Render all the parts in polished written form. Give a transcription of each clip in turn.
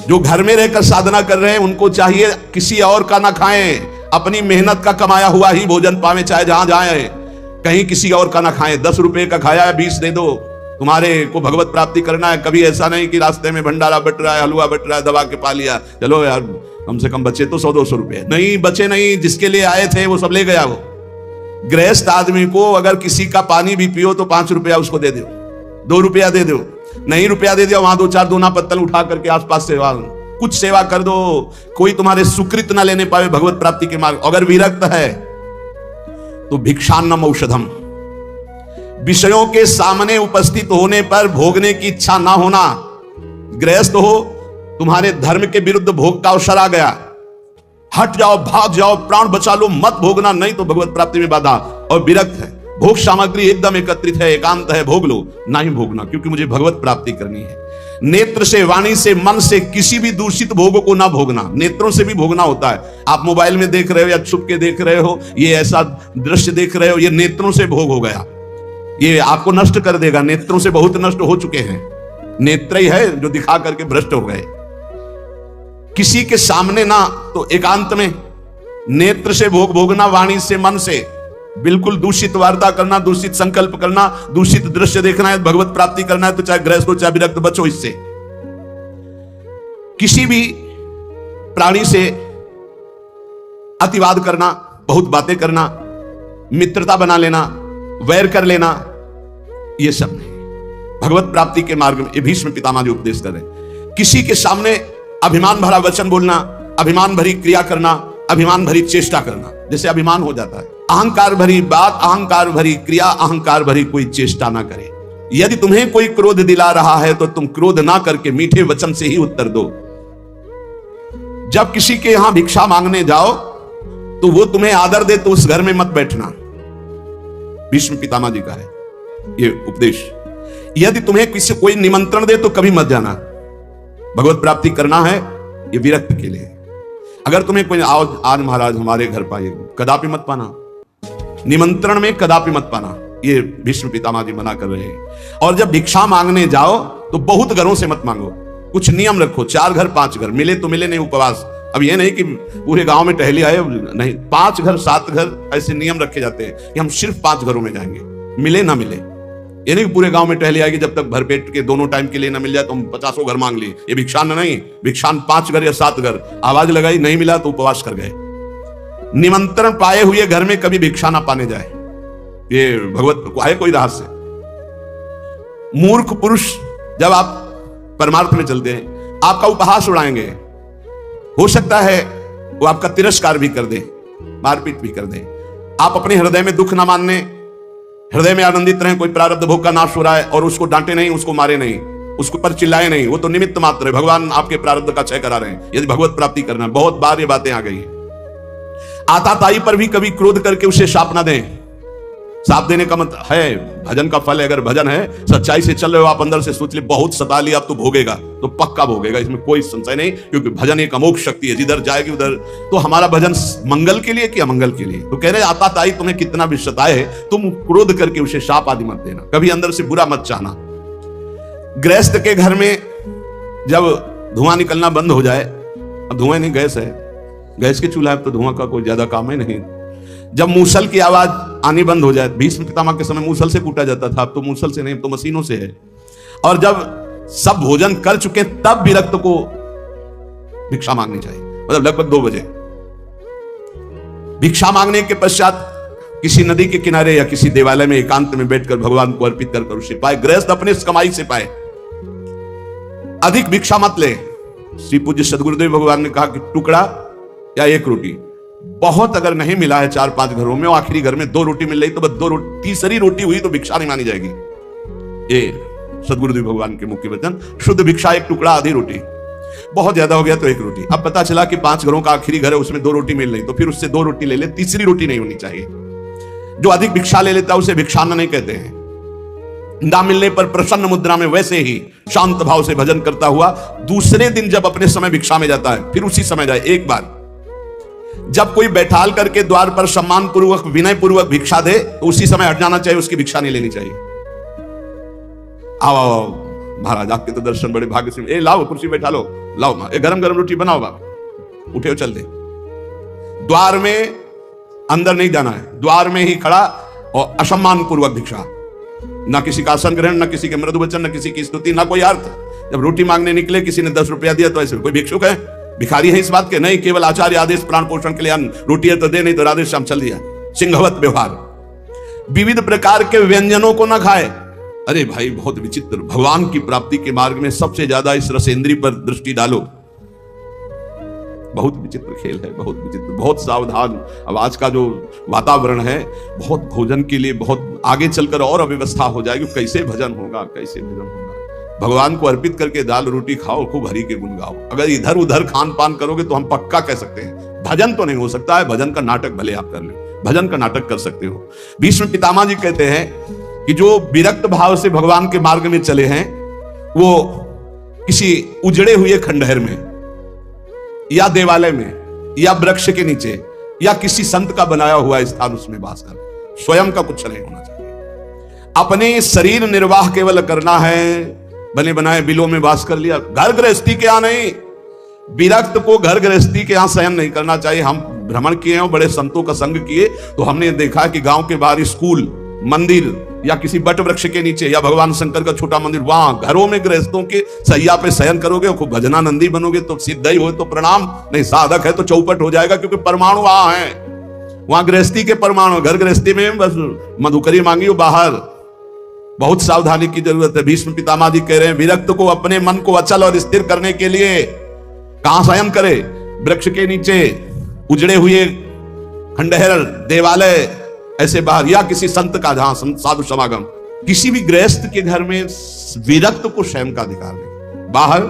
जो घर में रहकर साधना कर रहे हैं उनको चाहिए किसी और का ना खाएं, अपनी मेहनत का कमाया हुआ ही भोजन पावे, चाहे जहां जाए, कहीं किसी और का ना खाएं। 10 रुपए का खाया है 20 दे दो, तुम्हारे को भगवत प्राप्ति करना है। कभी ऐसा नहीं कि रास्ते में भंडारा बट रहा है, हलवा बट रहा है, दबा के पा लिया, चलो यार कम से कम बचे तो 100-200 रुपए। नहीं बचे, नहीं, जिसके लिए आए थे वो सब ले गया। वो गृहस्थ आदमी को अगर किसी का पानी भी पियो तो 5 रुपया उसको दे दो, 2 रुपया दे दो, नहीं रुपया दे दिया, वहां 2-4 दोना पत्तल उठा करके आसपास सेवा, कुछ सेवा कर दो। कोई तुम्हारे सुकृत ना लेने पावे भगवत प्राप्ति के मार्ग। अगर विरक्त है तो भिक्षान्नम औषधम, विषयों के सामने उपस्थित होने पर भोगने की इच्छा ना होना। गृहस्थ हो, तुम्हारे धर्म के विरुद्ध भोग का अवसर आ गया, हट जाओ, भाग जाओ, प्राण बचा लो, मत भोगना, नहीं तो भगवत प्राप्ति में बाधा। और विरक्त है, भोग सामग्री एकदम एकत्रित है, एकांत है, भोग लो, नहीं भोगना, क्योंकि मुझे भगवत प्राप्ति करनी है। नेत्र से, वाणी से, मन से किसी भी दूषित भोग को ना भोगना। नेत्रों से भी भोगना होता है। आप मोबाइल में देख रहे हो या छुप के देख रहे हो, ये ऐसा दृश्य देख रहे हो, ये नेत्रों से भोग हो गया, ये आपको नष्ट कर देगा। नेत्रों से बहुत नष्ट हो चुके हैं, नेत्र ही है जो दिखा करके भ्रष्ट हो गए। किसी के सामने ना, तो एकांत में नेत्र से भोग भोगना, वाणी से, मन से बिल्कुल दूषित वार्ता करना, दूषित संकल्प करना, दूषित दृश्य देखना है, भगवत प्राप्ति करना है तो चाहे गृहस्थ हो चाहे विरक्त, बचो इससे। किसी भी प्राणी से अतिवाद करना, बहुत बातें करना, मित्रता बना लेना, वैर कर लेना, ये सब नहीं। भगवत प्राप्ति के मार्ग में ये भीष्म पितामह जो उपदेश कर रहे हैं, किसी के सामने अभिमान भरा वचन बोलना, अभिमान भरी क्रिया करना, अभिमान भरी चेष्टा करना, जैसे अभिमान हो जाता है। अहंकार भरी बात, अहंकार भरी क्रिया, अहंकार भरी कोई चेष्टा ना करे। यदि तुम्हें कोई क्रोध दिला रहा है तो तुम क्रोध ना करके मीठे वचन से ही उत्तर दो। जब किसी के यहां भिक्षा मांगने जाओ तो वो तुम्हें आदर दे तो उस घर में मत बैठना, भीष्म पितामह जी का है ये उपदेश। यदि तुम्हें किसी कोई निमंत्रण दे तो कभी मत जाना। भगवत प्राप्ति करना है, ये विरक्त के लिए। अगर तुम्हें कोई आओ आज महाराज हमारे घर पाइए, कदापि मत पाना, निमंत्रण में कदापि मत पाना, ये भीष्म पितामह जी मना कर रहे हैं। और जब भिक्षा मांगने जाओ तो बहुत घरों से मत मांगो, कुछ नियम रखो, 4 घर 5 घर, मिले तो मिले, नहीं उपवास। अब ये नहीं कि पूरे गांव में टहली आए, नहीं, 5 घर 7 घर ऐसे नियम रखे जाते हैं कि हम सिर्फ 5 घरों में जाएंगे, मिले ना मिले। ये नहीं पूरे गांव में टहली आएगी, जब तक भरपेट के दोनों टाइम के लिए ना मिल जाए तो हम 50 घर मांग लिए। ये भिक्षान नहीं, भिक्षान 5 घर या 7 घर, आवाज लगाई नहीं मिला तो उपवास कर गए। निमंत्रण पाए हुए घर में कभी भिक्षा ना पाने जाए, ये भगवत को है कोई रहस्य। मूर्ख पुरुष जब आप परमार्थ में चलते हैं, आपका उपहास उड़ाएंगे, हो सकता है वो आपका तिरस्कार भी कर दे, मारपीट भी कर दे। आप अपने हृदय में दुख ना मानने, हृदय में आनंदित रहें, कोई प्रारब्ध भोग का नाश हो रहा है और उसको डांटे नहीं, उसको मारे नहीं, उसको पर चिल्लाए नहीं, वो तो निमित्त मात्र है, भगवान आपके प्रारब्ध का क्षय करा रहे हैं। यदि भगवत प्राप्ति करना, बहुत बार ये बातें आ गई है। आताताई पर भी कभी क्रोध करके उसे शाप ना दें। साप देने का मतलब है भजन का फल है। अगर भजन है, सच्चाई से चल रहे हो आप, अंदर से सोच ले बहुत सता लिया, अब तो भोगेगा, तो पक्का भोगेगा, इसमें कोई संशय नहीं, क्योंकि भजन एक अमोघ शक्ति है, जिधर जाएगी उधर। तो हमारा भजन मंगल के लिए कि अमंगल के लिए? तो कह रहे आताताई तुम्हें कितना भी सताए, तुम क्रोध करके उसे शाप आदि मत देना, कभी अंदर से बुरा मत चाहना। गृहस्थ के घर में जब धुआं निकलना बंद हो जाए, अब धुआं नहीं, गैस है, गैस के चूल्हा तो धुआं का कोई ज्यादा काम है नहीं। जब मूसल की आवाज आनी बंद हो जाए, भीष्म पितामह के समय मूसल से कूटा जाता था, अब तो मूसल से नहीं, तो मशीनों से है। और जब सब भोजन कर चुके तब विरक्त को भिक्षा मांगनी चाहिए, मतलब लगभग 2 बजे। भिक्षा मांगने के पश्चात किसी नदी के किनारे या किसी देवालय में एकांत में बैठकर भगवान को अर्पित कर उसे पाए। गृहस्थ अपने कमाई से पाए, अधिक भिक्षा मत ले। श्री पूज्य सदगुरुदेव भगवान ने कहा कि टुकड़ा या 1 रोटी, बहुत अगर नहीं मिला है 4-5 घरों में, आखिरी घर में 2 रोटी मिल रही तो बस 2 रोटी, तीसरी रोटी हुई तो भिक्षा नहीं मानी जाएगी। ये सदगुरुदेव भगवान के मुख्य वचन। शुद्ध भिक्षा 1 टुकड़ा, आधी रोटी, बहुत ज्यादा हो गया तो 1 रोटी। अब पता चला कि 5 घरों का आखिरी घर है, उसमें 2 रोटी मिल रही, तो फिर उससे 2 रोटी ले ले, तीसरी रोटी नहीं होनी चाहिए। जो अधिक भिक्षा ले लेता है उसे भिक्षान्न नहीं कहते हैं। ना मिलने पर प्रसन्न मुद्रा में वैसे ही शांत भाव से भजन करता हुआ दूसरे दिन जब अपने समय भिक्षा में जाता है, फिर उसी समय जाए। एक बार जब कोई बैठाल करके द्वार पर सम्मान पूर्वक, विनय पूर्वक भिक्षा दे तो उसी समय हट जाना चाहिए, उसकी भिक्षा नहीं लेनी चाहिए। आओ महाराज, आपके तो दर्शन बड़े भाग्य से, लाओ कुर्सी बैठा लो, लाओ माँ, गरम गरम रोटी बनाओ बाबा, उठे हो चल दे। द्वार में अंदर नहीं जाना है, द्वार में ही खड़ा और असम्मान पूर्वक भिक्षा, ना किसी का आसन ग्रहण, ना किसी के मृदु वचन, ना किसी की स्तुति, ना कोई अर्थ। जब रोटी मांगने निकले, किसी ने 10 रुपया दिया तो ऐसे कोई भिक्षुक है, भिखारी है इस बात के नहीं, केवल आचार्य आदेश प्राण पोषण के लिए अन्न, रोटी है तो दे, नहीं तो राधे श्याम चल दिया। सिंहवत व्यवहार, विविध प्रकार के व्यंजनों को न खाए। अरे भाई बहुत विचित्र। भगवान की प्राप्ति के मार्ग में सबसे ज्यादा इस रसेंद्री पर दृष्टि डालो। बहुत विचित्र खेल है, बहुत विचित्र, बहुत सावधान। अब आज का जो वातावरण है, बहुत भोजन के लिए बहुत आगे चलकर और अव्यवस्था हो जाएगी। कैसे भजन होगा, कैसे भजन होगा। भगवान को अर्पित करके दाल रोटी खाओ, खूब हरि के गुण गाओ। अगर इधर उधर खान पान करोगे तो हम पक्का कह सकते हैं भजन तो नहीं हो सकता है। भजन का नाटक भले आप कर लो, भजन का नाटक कर सकते हो। भीष्म पितामह जी कहते हैं कि जो विरक्त भाव से भगवान के मार्ग में चले हैं, वो किसी उजड़े हुए खंडहर में या देवालय में या वृक्ष के नीचे या किसी संत का बनाया हुआ स्थान, उसमें वास कर, स्वयं का कुछ नहीं होना चाहिए। अपने शरीर निर्वाह केवल करना है, बने बनाए बिलों में वास कर लिया। घर गृहस्थी के यहां नहीं, विरक्त को घर गृहस्थी के यहां शयन नहीं करना चाहिए। हम भ्रमण किए हैं, बड़े संतों का संग किए, तो हमने देखा कि गांव के बाहर स्कूल, मंदिर या किसी बट वृक्ष के नीचे या भगवान शंकर का छोटा मंदिर, वहां घरों में गृहस्थों के सैया पे शयन करोगे, खूब भजनानंदी बनोगे तो सिद्ध ही हो तो प्रणाम, नहीं साधक है तो चौपट हो जाएगा, क्योंकि परमाणु वहां है, वहां गृहस्थी के परमाणु। घर गृहस्थी में बस मधुकरी मांगी हो बाहर। बहुत सावधानी की जरूरत है। भीष्म पितामह जी कह रहे हैं, विरक्त को अपने मन को अचल और स्थिर करने के लिए कहां शयन करे? वृक्ष के नीचे, उजड़े हुए खंडहर, देवालय, ऐसे बाहर, या किसी संत का जहां साधु समागम। किसी भी गृहस्थ के घर में विरक्त को शयन का अधिकार नहीं। बाहर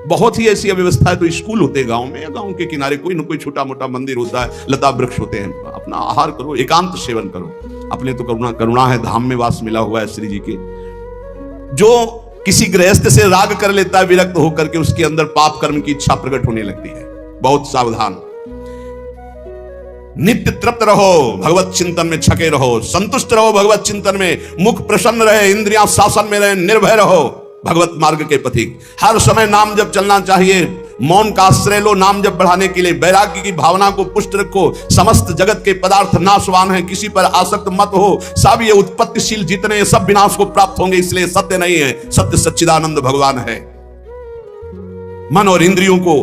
बहुत ही ऐसी अव्यवस्था है, तो स्कूल होते गांव में या गांव के किनारे कोई न कोई छोटा मोटा मंदिर होता है, लता वृक्ष होते हैं, अपना आहार करो, एकांत सेवन करो। अपने तो करुणा है, धाम में वास मिला हुआ है श्री जी के। जो किसी गृहस्थ से राग कर लेता है विरक्त होकर के, उसके अंदर पाप कर्म की इच्छा प्रकट होने लगती है। बहुत सावधान। नित्य तृप्त रहो, भगवत चिंतन में छके रहो, संतुष्ट रहो भगवत चिंतन में, मुख प्रसन्न रहे, इंद्रियां शासन में रहे, निर्भय रहो भगवत मार्ग के पथिक। हर समय नाम जप चलना चाहिए। मौन का आश्रय लो नाम जप बढ़ाने के लिए। वैराग्य की भावना को पुष्ट रखो। समस्त जगत के पदार्थ नाशवान हैं, किसी पर आसक्त मत हो। सब ये उत्पत्तिशील जितने सब विनाश को प्राप्त होंगे, इसलिए सत्य नहीं है, सत्य सच्चिदानंद भगवान है। मन और इंद्रियों को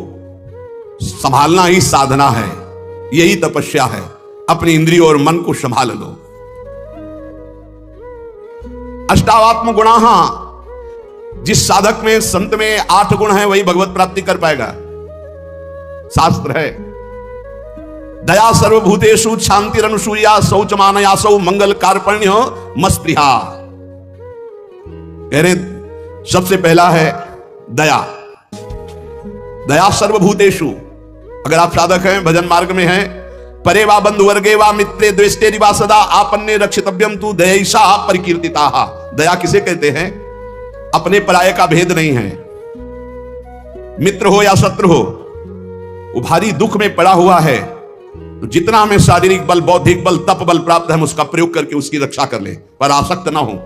संभालना ही साधना है, यही तपस्या है। अपनी इंद्रियों और मन को संभाल लो। अष्टावात्म गुणाः, जिस साधक में, संत में 8 गुण है, वही भगवत प्राप्ति कर पाएगा। शास्त्र है, दया सर्वभूतेषु, शांतिरनुसूया, शौचमानयासौ, मंगल कार्पण्यो मस्पृहा। कह रहे सबसे पहला है दया। दया सर्वभूतेषु। अगर आप साधक हैं, भजन मार्ग में हैं, परे वा बंधु वर्गे वा मित्रे द्वेष्टेरि वा सदा आपन्ने रक्षितव्यम तु दयैषा परिकीर्तिताः। दया किसे कहते हैं? अपने पराये का भेद नहीं है। मित्र हो या शत्रु हो, वो भारी दुख में पड़ा हुआ है, तो जितना हमें शारीरिक बल, बौद्धिक बल, तप बल प्राप्त है, हम उसका प्रयोग करके उसकी रक्षा कर ले, पर आसक्त ना हो।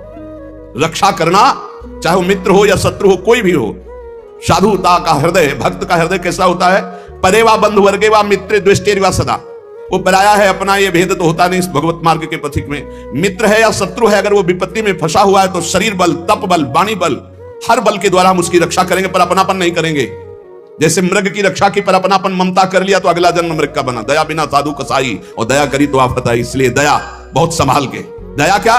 रक्षा करना, चाहे वो मित्र हो या शत्रु हो, कोई भी हो। साधुता का हृदय, भक्त का हृदय कैसा होता है? परे वा बंधु वर्गे वा मित्रे द्वेष्टेरि वा सदा। वो पराया है, अपना ये भेद तो होता नहीं इस भगवत मार्ग के पथिक में। मित्र है या शत्रु है, अगर वो विपत्ति में फंसा हुआ है, तो शरीर बल, तप बल, वाणी बल, हर बल के द्वारा हम उसकी रक्षा करेंगे, पर अपनापन नहीं करेंगे। जैसे मृग की रक्षा की, पर अपनापन ममता कर लिया तो अगला जन्म मृग का बना। दया बिना साधु कसाई, और दया करी तो आफत आई। इसलिए दया बहुत संभाल के। दया क्या?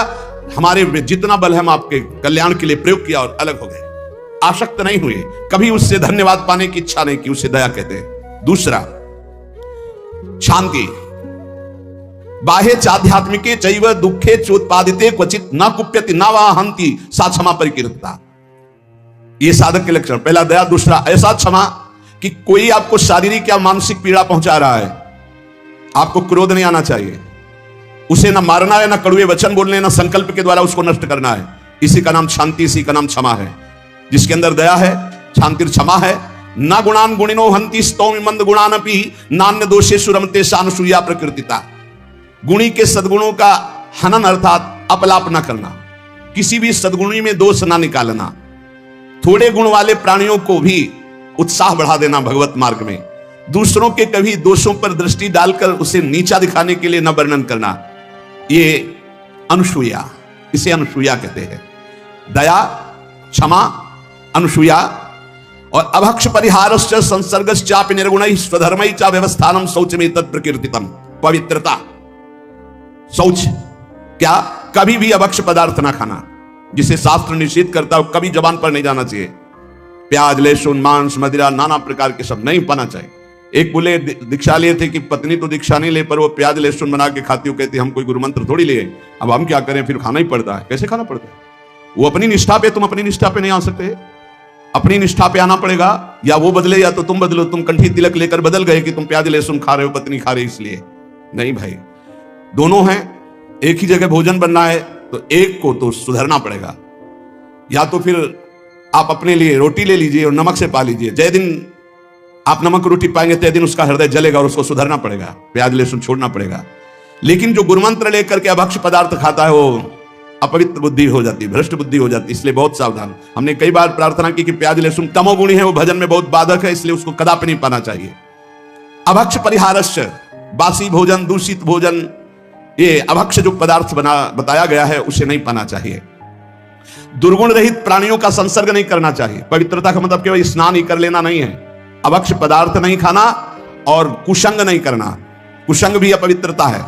हमारे जितना बल है हम आपके कल्याण के लिए प्रयोग किया और अलग हो गए, आसक्त नहीं हुए, कभी उससे धन्यवाद पाने की इच्छा नहीं की, उसे दया कहते हैं। दूसरा, शांति। बाह्य चाध्यात्मिके चैव दुखे चोत्पादिते क्वचित न कुप्यति न वा हंति सा क्षमा परिकीर्तिता। ये साधक के लक्षण। पहला दया, दूसरा ऐसा क्षमा कि कोई आपको शारीरिक या मानसिक पीड़ा पहुंचा रहा है, आपको क्रोध नहीं आना चाहिए, उसे ना मारना है, ना कड़वे वचन बोलने, ना संकल्प के द्वारा उसको नष्ट करना है। इसी का नाम शांति, इसी का नाम क्षमा है। जिसके अंदर दया है, शांति, क्षमा है। ना गुणान गुणिनो हंति स्तौमि मंद गुणानपि नान्य दोषेषु रमते सानुसूया प्रकृतिता। गुणी के सद्गुणों का हनन अर्थात अपलाप न करना, किसी भी सद्गुणी में दोष ना निकालना। थोड़े गुण वाले प्राणियों को भी उत्साह बढ़ा देना भगवत मार्ग में, दूसरों के कभी दोषों पर दृष्टि डालकर उसे नीचा दिखाने के लिए न वर्णन करना, ये अनुसूया, इसे अनुसूया कहते हैं। दया, क्षमा, अनुसूया और अभक्ष परिहारश्च संसर्गश्चापि निर्गुणैः स्वधर्मैः च व्यवस्थानम शौचमेतत् तत्प्रकीर्तितम। पवित्रता, शौच, क्या? कभी भी अभक्ष पदार्थ ना खाना, जिसे शास्त्र निषेध करता हो, कभी जबान पर नहीं जाना चाहिए। प्याज, लहसुन, मांस, मदिरा, नाना प्रकार के सब नहीं पाना चाहिए। एक बोले दीक्षा लिए थे कि पत्नी तो दीक्षा नहीं ले, पर वो प्याज लहसुन बना के खाती हो, कहती हम कोई गुरु मंत्र थोड़ी लिए, अब हम क्या करें, फिर खाना ही पड़ता है। कैसे खाना पड़ता है? वो अपनी निष्ठा पे, तुम अपनी निष्ठा पे नहीं आ सकते। अपनी निष्ठा पे आना पड़ेगा, या वो बदले या तो तुम बदलो। तुम कंठी तिलक लेकर बदल गए कि तुम प्याज लहसुन खा रहे हो, पत्नी खा रही इसलिए नहीं भाई, दोनों हैं। एक ही जगह भोजन बनना है तो एक को तो सुधरना पड़ेगा, या तो फिर आप अपने लिए रोटी ले लीजिए और नमक से पा लीजिए। जय दिन आप नमक रोटी पाएंगे तय दिन उसका हृदय जलेगा और उसको सुधरना पड़ेगा, प्याज लहसुन छोड़ना पड़ेगा। लेकिन जो गुरुमंत्र लेकर के अभक्ष पदार्थ खाता है वो अपवित्र बुद्धि हो जाती है, भ्रष्ट बुद्धि हो जाती है, इसलिए बहुत सावधान। हमने कई बार प्रार्थना की कि प्याज लहसुन तमोगुणी है, वो भजन में बहुत बाधक है, इसलिए उसको कदापि नहीं पाना चाहिए। अभक्ष परिहारश्च, बासी भोजन, दूषित भोजन, ये अभक्ष जो पदार्थ बताया गया है उसे नहीं पाना चाहिए। दुर्गुण रहित प्राणियों का संसर्ग नहीं करना चाहिए। पवित्रता का मतलब केवल स्नान ही कर लेना नहीं है, अभक्ष पदार्थ नहीं खाना और कुसंग नहीं करना, कुसंग भी अपवित्रता है।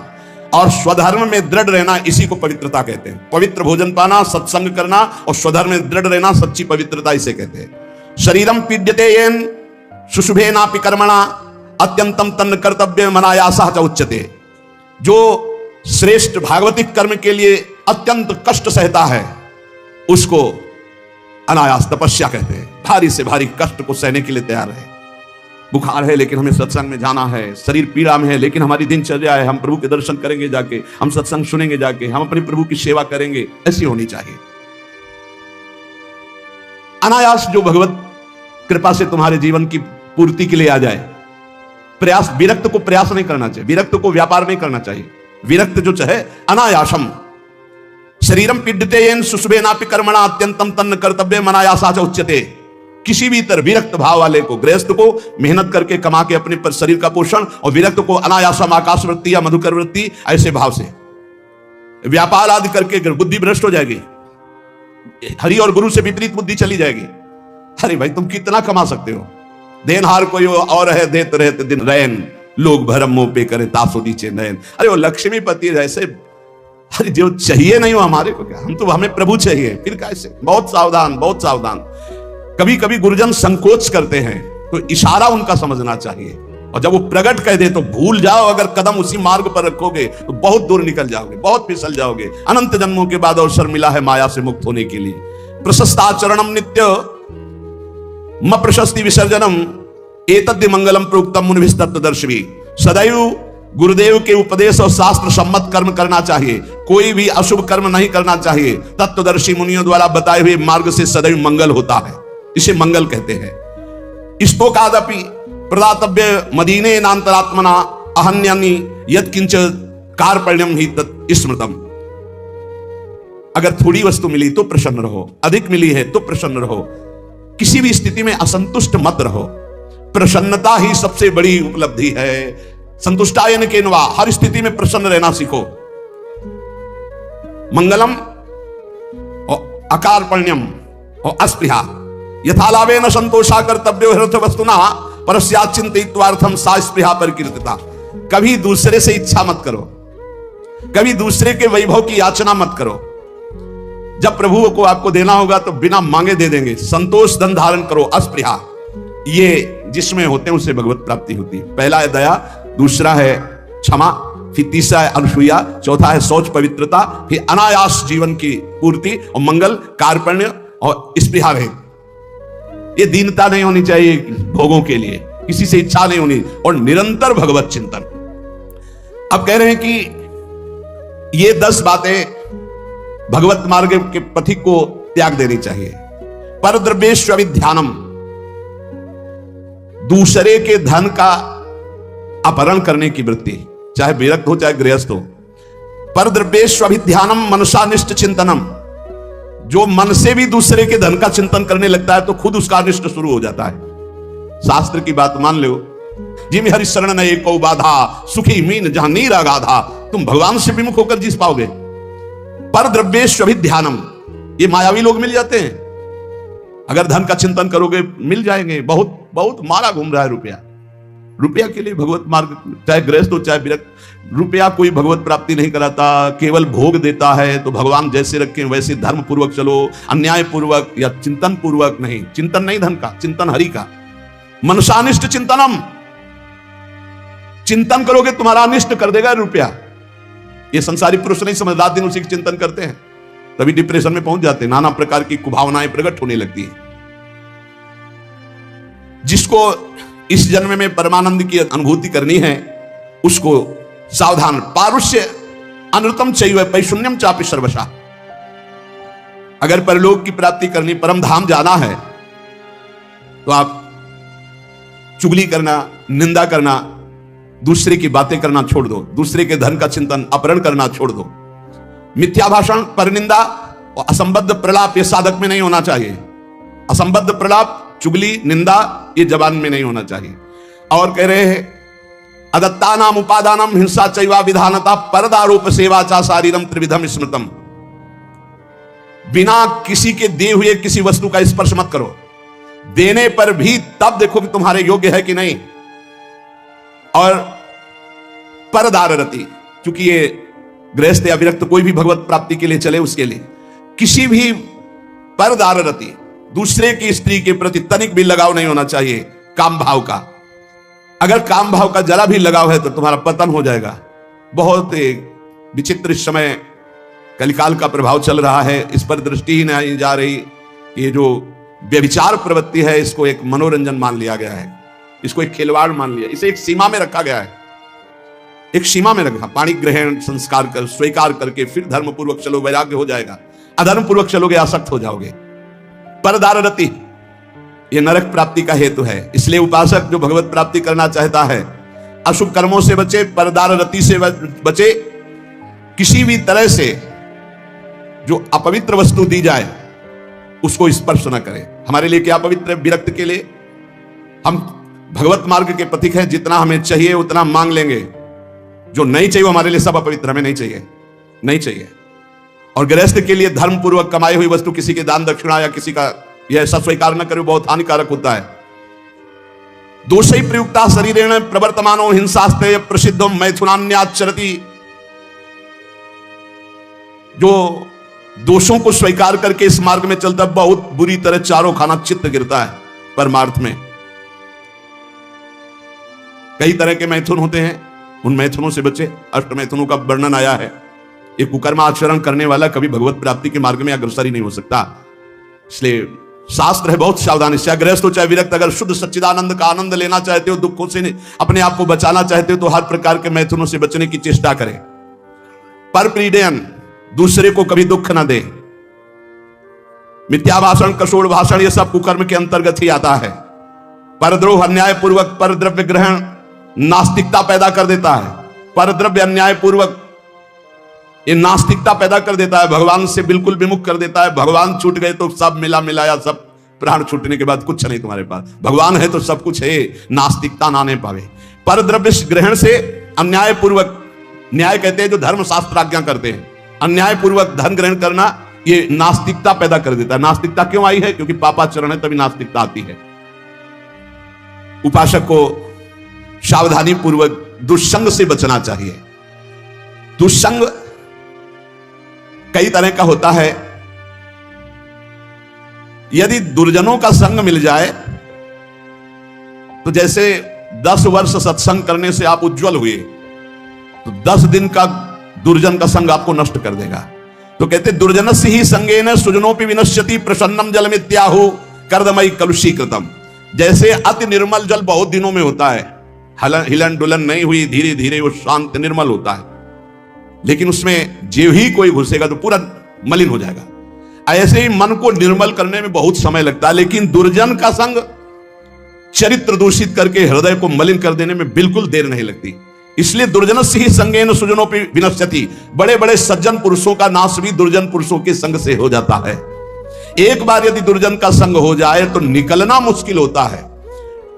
और स्वधर्म में दृढ़ रहना, इसी को पवित्रता कहते हैं। पवित्र भोजन पाना, सत्संग करना और स्वधर्म में दृढ़ रहना सच्ची पवित्रता इसे कहते हैं। शरीरम पीड्यते येन शुशुभेनापि कर्मणा अत्यंतम तन्न कर्तव्य मनायासः च उच्यते। जो श्रेष्ठ भागवतिक कर्म के लिए अत्यंत कष्ट सहता है उसको अनायास तपस्या कहते हैं। भारी से भारी कष्ट को सहने के लिए तैयार है। बुखार है लेकिन हमें सत्संग में जाना है, शरीर पीड़ा में है लेकिन हमारी दिनचर्या है, हम प्रभु के दर्शन करेंगे जाके, हम सत्संग सुनेंगे जाके, हम अपने प्रभु की सेवा करेंगे, ऐसी होनी चाहिए। अनायास जो भगवत कृपा से तुम्हारे जीवन की पूर्ति के लिए आ जाए। प्रयास, विरक्त को प्रयास नहीं करना चाहिए, विरक्त को व्यापार नहीं करना चाहिए। विरक्त जो चाहे अनायासम। शरीरम पीड्यते येन शुशुभेनापि कर्मणा अत्यंतम तन्न कर्तव्य मनायासा च उच्यते। किसी भी तरह विरक्त भाव वाले को, गृहस्थ को मेहनत करके कमा के अपने पर शरीर का पोषण, और विरक्त को अनायासम आकाश वृत्ति या मधुकर वृत्ति, ऐसे भाव से व्यापार आदि करके बुद्धि भ्रष्ट हो जाएगी, हरि और गुरु से विपरीत बुद्धि चली जाएगी। अरे भाई तुम कितना कमा सकते हो, देनहार कोई और है, देत रहते दिन रैन, लोग भरम मुंह पे करे तासो दीचे नयन। अरे वो लक्ष्मीपति जैसे, अरे जो चाहिए नहीं हो हमारे को क्या, हम तो हमें प्रभु चाहिए, फिर कैसे? बहुत सावधान, बहुत सावधान। कभी कभी गुरुजन संकोच करते हैं तो इशारा उनका समझना चाहिए, और जब वो प्रकट कह दे तो भूल जाओ। अगर कदम उसी मार्ग पर रखोगे तो बहुत दूर निकल जाओगे, बहुत फिसल जाओगे। अनंत जन्मों के बाद अवसर मिला है माया से मुक्त होने के लिए। प्रशस्ताचरणम नित्य म प्रशस्ति विसर्जनम एतद् मंगलम प्रोक्तम मुनिभिस्तत्वदर्शिभी। सदैव गुरुदेव के उपदेश और शास्त्र सम्मत कर्म करना चाहिए, कोई भी अशुभ कर्म नहीं करना चाहिए। तत्वदर्शी मुनियों द्वारा बताए हुए मार्ग से सदैव मंगल होता है, इसे मंगल कहते हैं। स्तोकादपि प्रदातव्य मदीने नान्तरात्मना अहन्यानि यत्किंच कार्पण्यम ही तत् स्मृतम। अगर थोड़ी वस्तु मिली तो प्रसन्न रहो, अधिक मिली है तो प्रसन्न रहो, किसी भी स्थिति में असंतुष्ट मत रहो। प्रसन्नता ही सबसे बड़ी उपलब्धि है। संतुष्टायन केनवा, हर स्थिति में प्रसन्न रहना सीखो। मंगलम और अकार्पण्यम और अस्पृहा यथालाभेन संतोषा कर्तव्यो हृत वस्तुना परस्याचिंतित्वार्थम सा स्पृहा परिकीर्तिता। कभी दूसरे से इच्छा मत करो, कभी दूसरे के वैभव की याचना मत करो। जब प्रभु को आपको देना होगा तो बिना मांगे दे देंगे। संतोष धन धारण करो, अस्पृहा, ये जिसमें होते हैं उससे भगवत प्राप्ति होती है। पहला है दया, दूसरा है क्षमा, फिर तीसरा है अनुसूया, चौथा है शौच पवित्रता, फिर अनायास जीवन की पूर्ति, और मंगल कार्पण्य और स्पृहा रहे। ये दीनता नहीं होनी चाहिए भोगों के लिए, किसी से इच्छा नहीं होनी, और निरंतर भगवत चिंतन। अब कह रहे हैं कि ये 10 बातें भगवत मार्ग के पथिक को त्याग देनी चाहिए। परद्रव्येष्वभिध्यानम, दूसरे के धन का अपहरण करने की वृत्ति, चाहे विरक्त हो चाहे गृहस्थ हो। परद्रव्येष्वभिध्यानम मनसानिष्ट चिंतनम, जो मन से भी दूसरे के धन का चिंतन करने लगता है तो खुद उसका अनिष्ट शुरू हो जाता है। शास्त्र की बात मान लो। जिम हरि शरण ने एको बाधा, सुखी मीन जहां नीर अगाधा। तुम भगवान से विमुख होकर जीत पाओगे। पर द्रव्येष्वभिध्यानम, ये मायावी लोग मिल जाते हैं। अगर धन का चिंतन करोगे मिल जाएंगे। बहुत बहुत मारा घूम रहा है रुपया। रुपया के लिए भगवत मार्ग, चाहे गृहस्थ हो चाहे विरक्त, रुपया कोई भगवत प्राप्ति नहीं कराता, केवल भोग देता है। तो भगवान जैसे रखें वैसे धर्म पूर्वक चलो, अन्याय पूर्वक या चिंतन पूर्वक नहीं। चिंतन नहीं धन का, चिंतन हरि का। मनसानिष्ट चिंतनम, चिंतन करोगे तुम्हारा अनिष्ट कर देगा रुपया। ये संसारी पुरुष नहीं समझ, रात दिन उसी की चिंतन करते हैं, तभी डिप्रेशन में पहुंच जाते हैं। नाना प्रकार की कुभावनाएं प्रकट होने लगती है। जिसको इस जन्म में परमानंद की अनुभूति करनी है उसको सावधान। पारुष्य अनृतम चैव पैशून्यम चापि सर्वशा। अगर परलोक की प्राप्ति करनी, परम धाम जाना है, तो आप चुगली करना, निंदा करना, दूसरे की बातें करना छोड़ दो। दूसरे के धन का चिंतन, अपहरण करना छोड़ दो। मिथ्या भाषण, परनिंदा और असंबद्ध प्रलाप ये साधक में नहीं होना चाहिए। असंबद्ध प्रलाप, चुगली, निंदा ये जबान में नहीं होना चाहिए। और कह रहे हैं अदत्ता नाम उपादानम हिंसा चैवा विधानता परदारोप सेवा चा शारीरम त्रिविधम स्मृतम। बिना किसी के दिए हुए किसी वस्तु का स्पर्श मत करो। देने पर भी तब देखो कि तुम्हारे योग्य है कि नहीं। और परदाररति, क्योंकि ये गृहस्थ या विरक्त कोई भी भगवत प्राप्ति के लिए चले, उसके लिए किसी भी परदाररति, दूसरे की स्त्री के प्रति तनिक भी लगाव नहीं होना चाहिए काम भाव का। अगर काम भाव का जरा भी लगाव है तो तुम्हारा पतन हो जाएगा। बहुत विचित्र इस समय कलिकाल का प्रभाव चल रहा है, इस पर दृष्टि ही नहीं जा रही। ये जो व्यभिचार प्रवृत्ति है इसको एक मनोरंजन मान लिया गया है, इसको एक खिलवाड़ मान लिया, इसे एक सीमा में रखा गया है। एक सीमा में रखा, पाणी ग्रहण संस्कार कर स्वीकार करके फिर धर्म पूर्वक चलो, वैराग्य हो जाएगा। अधर्म पूर्वक चलोगे आसक्त हो जाओगे। परदाररति ये नरक प्राप्ति का हेतु है। इसलिए उपासक जो भगवत प्राप्ति करना चाहता है अशुभ कर्मों से बचे, परदाररति से बचे। किसी भी तरह से जो अपवित्र वस्तु दी जाए उसको स्पर्श न करे। हमारे लिए क्या पवित्र? विरक्त के लिए हम भगवत मार्ग के पथिक हैं, जितना हमें चाहिए उतना मांग लेंगे। जो नहीं चाहिए हमारे लिए सब अपवित्र, हमें नहीं चाहिए, नहीं चाहिए। और गृहस्थ के लिए धर्म पूर्वक कमाई हुई वस्तु किसी के दान दक्षिणा या किसी का यह सब स्वीकार न करे, बहुत हानिकारक होता है। दोषै प्रयुक्ता शरीरेण प्रवर्तमानो हिंसास्ते प्रसिद्धो मैथुनान्याचरति। जो दोषों को स्वीकार करके इस मार्ग में चलता बहुत बुरी तरह चारों खाना चित्त गिरता है। परमार्थ में कई तरह के मैथुन होते हैं, उन मैथुनों से बचे। अष्ट मैथुनों का वर्णन आया है। एक कुकर्म आचरण करने वाला कभी भगवत प्राप्ति के मार्ग में अग्रसर ही नहीं हो सकता। इसलिए शास्त्र है बहुत सावधानी से। गृहस्थ हो चाहे विरक्त, अगर शुद्ध सच्चिदानंद का आनंद लेना चाहते हो, दुखों से अपने आप को बचाना चाहते हो, तो हर प्रकार के मैथुनों से बचने की चेष्टा करें। पर प्रीडयन, दूसरे को कभी दुख न दे। मिथ्या भाषण, कठोर भाषण, यह सब कुकर्म के अंतर्गत ही आता है। परद्रोह, अन्याय पूर्वक पर द्रव्य ग्रहण नास्तिकता पैदा कर देता है। पर द्रव्य अन्याय पूर्वक ये नास्तिकता पैदा कर देता है, भगवान से बिल्कुल विमुख कर देता है। भगवान छूट गए तो सब मिला मिलाया, सब प्राण छूटने के बाद कुछ नहीं तुम्हारे पास। भगवान है तो सब कुछ है, नास्तिकता ना नहीं पावे। पर द्रव्य ग्रहण से अन्याय पूर्वक, न्याय कहते हैं जो धर्म शास्त्र आज्ञा करते हैं, अन्याय पूर्वक धन ग्रहण करना ये नास्तिकता पैदा कर देता है। नास्तिकता क्यों आई है? क्योंकि पापाचरण है, तभी नास्तिकता आती है। उपासक को सावधानी पूर्वक दुष्संग से बचना चाहिए। दुष्संग कई तरह का होता है। यदि दुर्जनों का संग मिल जाए तो जैसे 10 वर्ष सत्संग करने से आप उज्जवल हुए, तो 10 दिन का दुर्जन का संग आपको नष्ट कर देगा। तो कहते दुर्जनस्य ही संगेन सुजनोपि विनश्यति प्रसन्नम जलमित्याहु कर्दमयी कलुषीकृतम। जैसे अति निर्मल जल बहुत दिनों में होता है, हिलन डुलन नहीं हुई, धीरे धीरे वो शांत निर्मल होता है, लेकिन उसमें जो ही कोई घुसेगा तो पूरा मलिन हो जाएगा। ऐसे ही मन को निर्मल करने में बहुत समय लगता है, लेकिन दुर्जन का संग चरित्र दूषित करके हृदय को मलिन कर देने में बिल्कुल देर नहीं लगती। इसलिए दुर्जनस्य ही संगेन सुजनोपि विनश्यति। बड़े बड़े सज्जन पुरुषों का नाश भी दुर्जन पुरुषों के संग से हो जाता है। एक बार यदि दुर्जन का संग हो जाए तो निकलना मुश्किल होता है।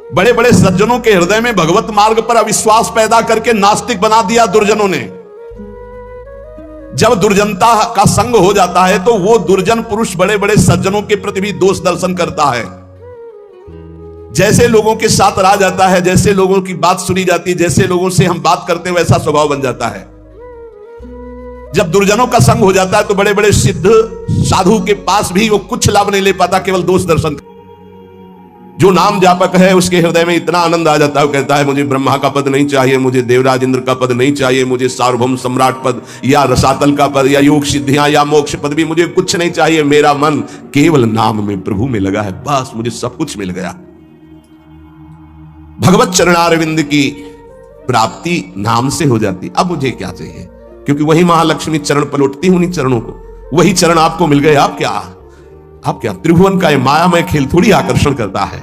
बड़े बड़े सज्जनों के हृदय में भगवत मार्ग पर अविश्वास पैदा करके नास्तिक बना दिया दुर्जनों ने। जब दुर्जनता का संग हो जाता है तो वो दुर्जन पुरुष बड़े बड़े सज्जनों के प्रति भी दोष दर्शन करता है। जैसे लोगों के साथ रहा जाता है, जैसे लोगों की बात सुनी जाती है, जैसे लोगों से हम बात करते हैं, वैसा स्वभाव बन जाता है। जब दुर्जनों का संग हो जाता है तो बड़े बड़े सिद्ध साधु के पास भी वो कुछ लाभ नहीं ले पाता, केवल दोष दर्शन। जो नाम जापक है उसके हृदय में इतना आनंद आ जाता है, वो कहता है मुझे ब्रह्मा का पद नहीं चाहिए, मुझे देवराज इंद्र का पद नहीं चाहिए, मुझे सार्वभौम सम्राट पद या रसातल का पद या योग सिद्धियां या मोक्ष पद भी मुझे कुछ नहीं चाहिए। मेरा मन केवल नाम में प्रभु में लगा है, बस मुझे सब कुछ मिल गया। भगवत चरणारविंद की प्राप्ति नाम से हो जाती। अब मुझे क्या चाहिए, क्योंकि वही महालक्ष्मी चरण पलटती उन्हीं चरणों को, वही चरण आपको मिल गए। आप क्या त्रिभुवन का ये मायामय खेल थोड़ी आकर्षण करता है।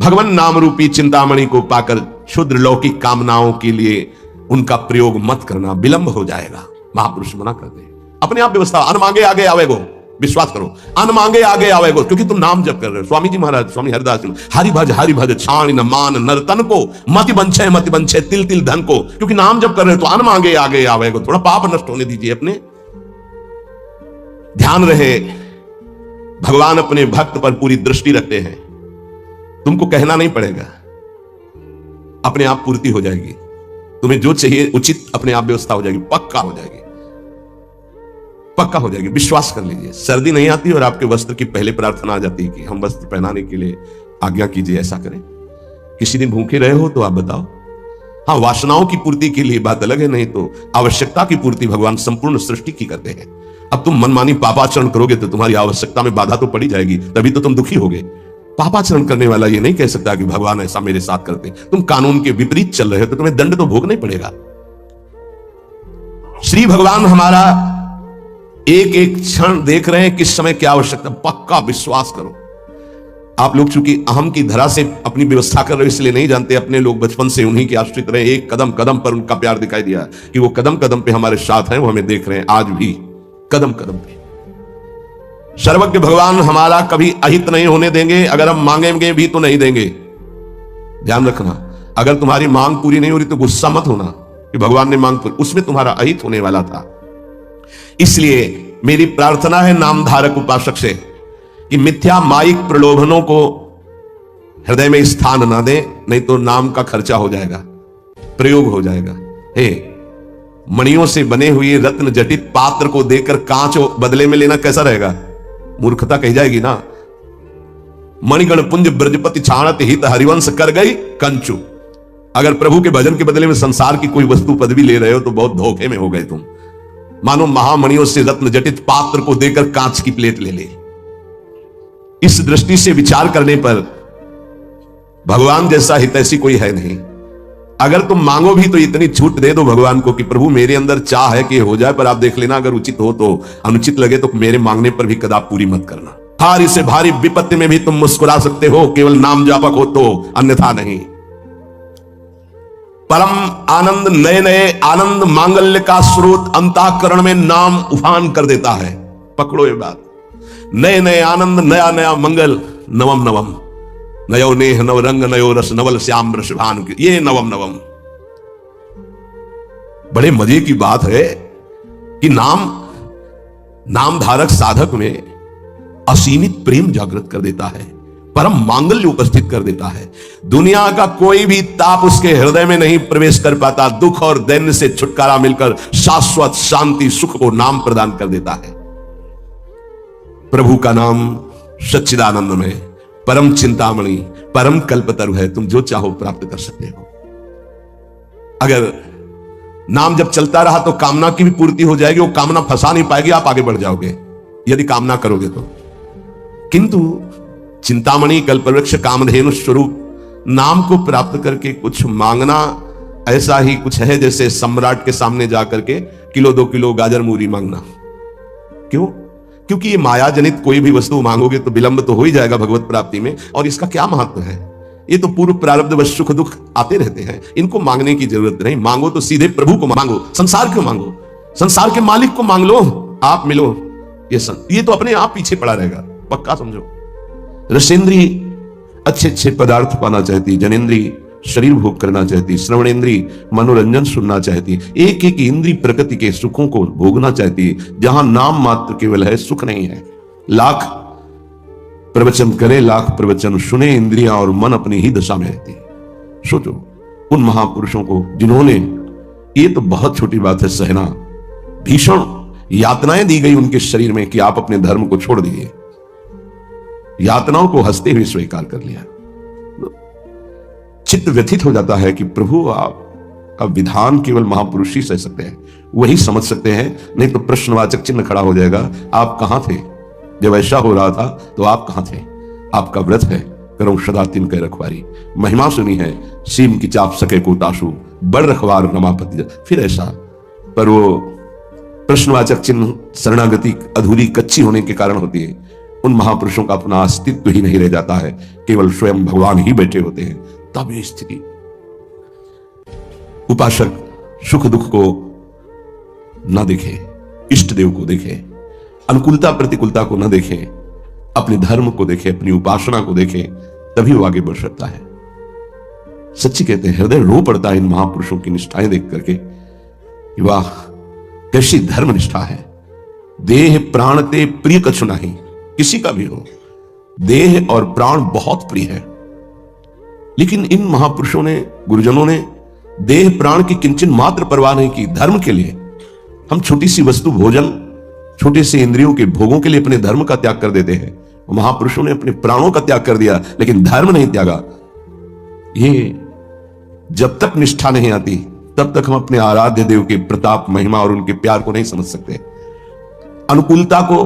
भगवान नाम रूपी चिंतामणि को पाकर क्षुद्र लौकिक कामनाओं के लिए उनका प्रयोग मत करना, विलंब हो जाएगा। महापुरुष मना करते हैं। अपने आप व्यवस्था, अन मांगे आगे आवेगो, विश्वास करो, अन मांगे आगे आवेगो, क्योंकि तुम नाम जप कर रहे हो। स्वामी जी महाराज, स्वामी हरिदास जी, हरि भज छाण न मान नर्तन को, मति बंछे तिल तिल धन को, क्योंकि नाम जप कर रहे हो तो अन मांगे आगे आवेगो। थोड़ा पाप नष्ट होने दीजिए अपने। ध्यान रहे, भगवान अपने भक्त पर पूरी दृष्टि रखते हैं। तुमको कहना नहीं पड़ेगा, अपने आप पूर्ति हो जाएगी। तुम्हें जो चाहिए उचित अपने आप व्यवस्था हो जाएगी, पक्का हो जाएगी, पक्का हो जाएगी। विश्वास कर लीजिए। सर्दी नहीं आती और आपके वस्त्र की पहले प्रार्थना आ जाती है कि हम वस्त्र पहनाने के लिए आज्ञा कीजिए, ऐसा करें। किसी दिन भूखे रहे हो तो आप बताओ। हाँ, वासनाओं की पूर्ति के लिए बात अलग है, नहीं तो आवश्यकता की पूर्ति भगवान संपूर्ण सृष्टि की करते हैं। अब तुम मनमानी पापाचरण करोगे तो तुम्हारी आवश्यकता में बाधा तो पड़ी जाएगी, तभी तो तुम दुखी होगे। पापाचरण करने वाला ये नहीं कह सकता कि भगवान ऐसा मेरे साथ करते। तुम कानून के विपरीत चल रहे हो तो तुम्हें दंड तो भोगना ही पड़ेगा। श्री भगवान हमारा एक एक क्षण देख रहे हैं, किस समय क्या आवश्यकता। पक्का विश्वास करो। आप लोग चूंकि अहम की धरा से अपनी व्यवस्था कर रहे हो इसलिए नहीं जानते, अपने लोग बचपन से उन्हीं के आश्रित रहे। एक कदम कदम पर उनका प्यार दिखाई दिया कि वो कदम कदम पे हमारे साथ हैं, वो हमें देख रहे हैं आज भी, कदम कदम पे। सर्वज्ञ भगवान हमारा कभी अहित नहीं होने देंगे, अगर हम मांगेंगे भी तो नहीं देंगे। ध्यान रखना, अगर तुम्हारी मांग पूरी नहीं हो रही तो गुस्सा मत होना कि भगवान ने मांग पूरी, उसमें तुम्हारा अहित होने वाला था। इसलिए मेरी प्रार्थना है नामधारक उपासक से कि मिथ्या माइक प्रलोभनों को हृदय में स्थान ना दे, नहीं तो नाम का खर्चा हो जाएगा, प्रयोग हो जाएगा। हे, मणियों से बने हुए रत्न जटित पात्र को देकर कांच बदले में लेना कैसा रहेगा? मूर्खता कही जाएगी ना। मणिगण पुंज ब्रजपति छाणत हित हरिवंश कर गई कंचु। अगर प्रभु के भजन के बदले में संसार की कोई वस्तु पदवी ले रहे हो तो बहुत धोखे में हो गए तुम। मानो महामणियों से रत्न जटित पात्र को देकर कांच की प्लेट ले ले। इस दृष्टि से विचार करने पर भगवान जैसा हितैषी कोई है नहीं। अगर तुम मांगो भी तो इतनी छूट दे दो भगवान को कि प्रभु मेरे अंदर चाह है कि हो जाए, पर आप देख लेना अगर उचित हो तो, अनुचित लगे तो मेरे मांगने पर भी कदापि पूरी मत करना। भारी से भारी विपत्ति में भी तुम मुस्कुरा सकते हो, केवल नाम जापक हो तो, अन्यथा नहीं। परम आनंद, नए नए आनंद मांगल्य का स्रोत अंतःकरण में नाम उफान कर देता है। पकड़ो ये बात। नए नए आनंद, नया नया मंगल, नवम नवम, नयो नेह नव रंग नयो रस नवल श्याम वृषभान, ये नवम नवम। बड़े मजे की बात है कि नाम धारक साधक में असीमित प्रेम जागृत कर देता है, परम मांगल्य उपस्थित कर देता है। दुनिया का कोई भी ताप उसके हृदय में नहीं प्रवेश कर पाता। दुख और दैन्य से छुटकारा मिलकर शाश्वत शांति सुख को नाम प्रदान कर देता है। प्रभु का नाम सच्चिदानंद में परम चिंतामणि, परम कल्पतरु है। तुम जो चाहो प्राप्त कर सकते हो। अगर नाम जब चलता रहा तो कामना की भी पूर्ति हो जाएगी। वो कामना फंसा नहीं पाएगी, आप आगे बढ़ जाओगे यदि कामना करोगे तो। किंतु चिंतामणि, कल्पवृक्ष, कामधेनु स्वरूप नाम को प्राप्त करके कुछ मांगना ऐसा ही कुछ है जैसे सम्राट के सामने जाकर के किलो 2 किलो गाजर मूरी मांगना। क्यों? क्योंकि ये माया जनित कोई भी वस्तु मांगोगे तो विलंब तो हो ही जाएगा भगवत प्राप्ति में। और इसका क्या महत्व है? ये तो पूर्व प्रारब्ध व सुख दुख आते रहते हैं, इनको मांगने की जरूरत नहीं। मांगो तो सीधे प्रभु को मांगो। संसार क्यों मांगो? संसार के मालिक को मांग लो, आप मिलो। ये तो अपने आप पीछे पड़ा रहेगा, पक्का समझो। ऋषेंद्री अच्छे अच्छे पदार्थ पाना चाहती, जनेंद्री शरीर भोग करना चाहती, श्रवणेंद्री मनोरंजन सुनना चाहती, एक एक इंद्री प्रकृति के सुखों को भोगना चाहती, जहां नाम मात्र केवल है, सुख नहीं है। लाख प्रवचन करे, लाख प्रवचन सुने, इंद्रियां और मन अपनी ही दशा में रहती। सोचो उन महापुरुषों को जिन्होंने, ये तो बहुत छोटी बात है सहना, भीषण यातनाएं दी गई उनके शरीर में कि आप अपने धर्म को छोड़ दीजिए, यातनाओं को हंसते हुए स्वीकार कर लिया। चित्त व्यथित हो जाता है कि प्रभु आपका विधान केवल महापुरुष ही सह सकते हैं, वही समझ सकते हैं, नहीं तो प्रश्नवाचक चिन्ह खड़ा हो जाएगा। आप कहां थे जब ऐसा हो रहा था? तो आप कहां थे? आपका व्रत है, करो सदा तिनके रखवारी, महिमा सुनी है, सीम की चाप सके को ताशु, बड़ रखवार रमापति। फिर ऐसा, पर वो प्रश्नवाचक चिन्ह शरणागति अधूरी कच्ची होने के कारण होती है। उन महापुरुषों का अपना अस्तित्व ही नहीं रह जाता है, केवल स्वयं भगवान ही बैठे होते हैं। तब ये स्थिति, उपासक सुख दुख को न देखे, इष्ट देव को देखे, अनुकूलता प्रतिकूलता को न देखे, अपने धर्म को देखे, अपनी उपासना को देखे, तभी वो आगे बढ़ सकता है। सच्ची कहते हैं, हृदय रो पड़ता है इन महापुरुषों की निष्ठाएं देख करके कि वाह कैसी धर्म निष्ठा है। देह प्राण ते प्रिय कछु नहीं, किसी का भी हो, देह और प्राण बहुत प्रिय है, लेकिन इन महापुरुषों ने, गुरुजनों ने देह प्राण की किंचन मात्र परवाह नहीं की। धर्म के लिए हम छोटी सी वस्तु भोजन, छोटे से इंद्रियों के भोगों के लिए अपने धर्म का त्याग कर देते हैं। महापुरुषों ने अपने प्राणों का त्याग कर दिया, लेकिन धर्म नहीं त्यागा। ये जब तक निष्ठा नहीं आती तब तक हम अपने आराध्य देव के प्रताप, महिमा और उनके प्यार को नहीं समझ सकते। अनुकूलता को,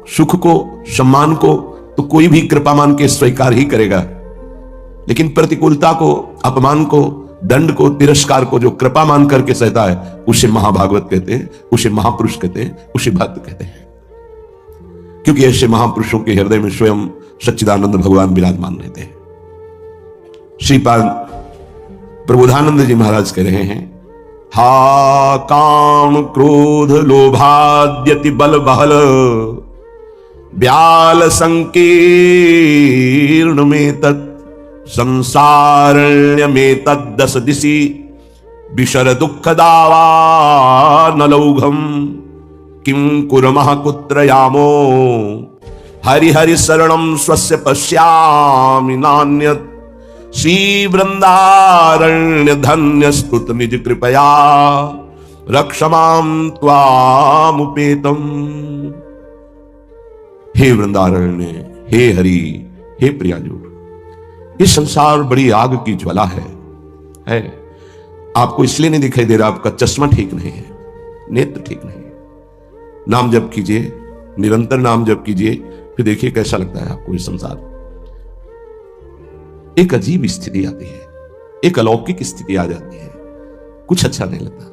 सुख को, सम्मान को तो कोई भी कृपा मान के स्वीकार ही करेगा, लेकिन प्रतिकूलता को, अपमान को, दंड को, तिरस्कार को जो कृपा मान करके सहता है, उसे महाभागवत कहते हैं, उसे महापुरुष कहते हैं, उसे भक्त कहते हैं। क्योंकि ऐसे महापुरुषों के हृदय में स्वयं सच्चिदानंद भगवान विराजमान रहते हैं। श्रीपाद प्रबोधानंद जी महाराज कह रहे हैं, हा काम क्रोध लोभाद्यति बल बहल, ब्याल संकीर्ण में तत् संसारण्य में तद्दस दिशि, विशर दुख दावा न लौघम, किम कुर्मः कुत्र यामो, हरि हरि शरणम स्वस्य पश्यामि नान्यत्, श्री वृंदारण्य धन्य स्तुत निज कृपया, रक्षमाम त्वामुपेतम। हे वृंदारण्य, हे हरि, हे प्रियाजू, इस संसार बड़ी आग की ज्वाला है। आपको इसलिए नहीं दिखाई दे रहा, आपका चश्मा ठीक नहीं है, नेत्र ठीक नहीं है। नाम जप कीजिए, निरंतर नाम जप कीजिए, फिर देखिए कैसा लगता है आपको। इस संसार एक अजीब स्थिति आती है, एक अलौकिक स्थिति आ जाती है, कुछ अच्छा नहीं लगता।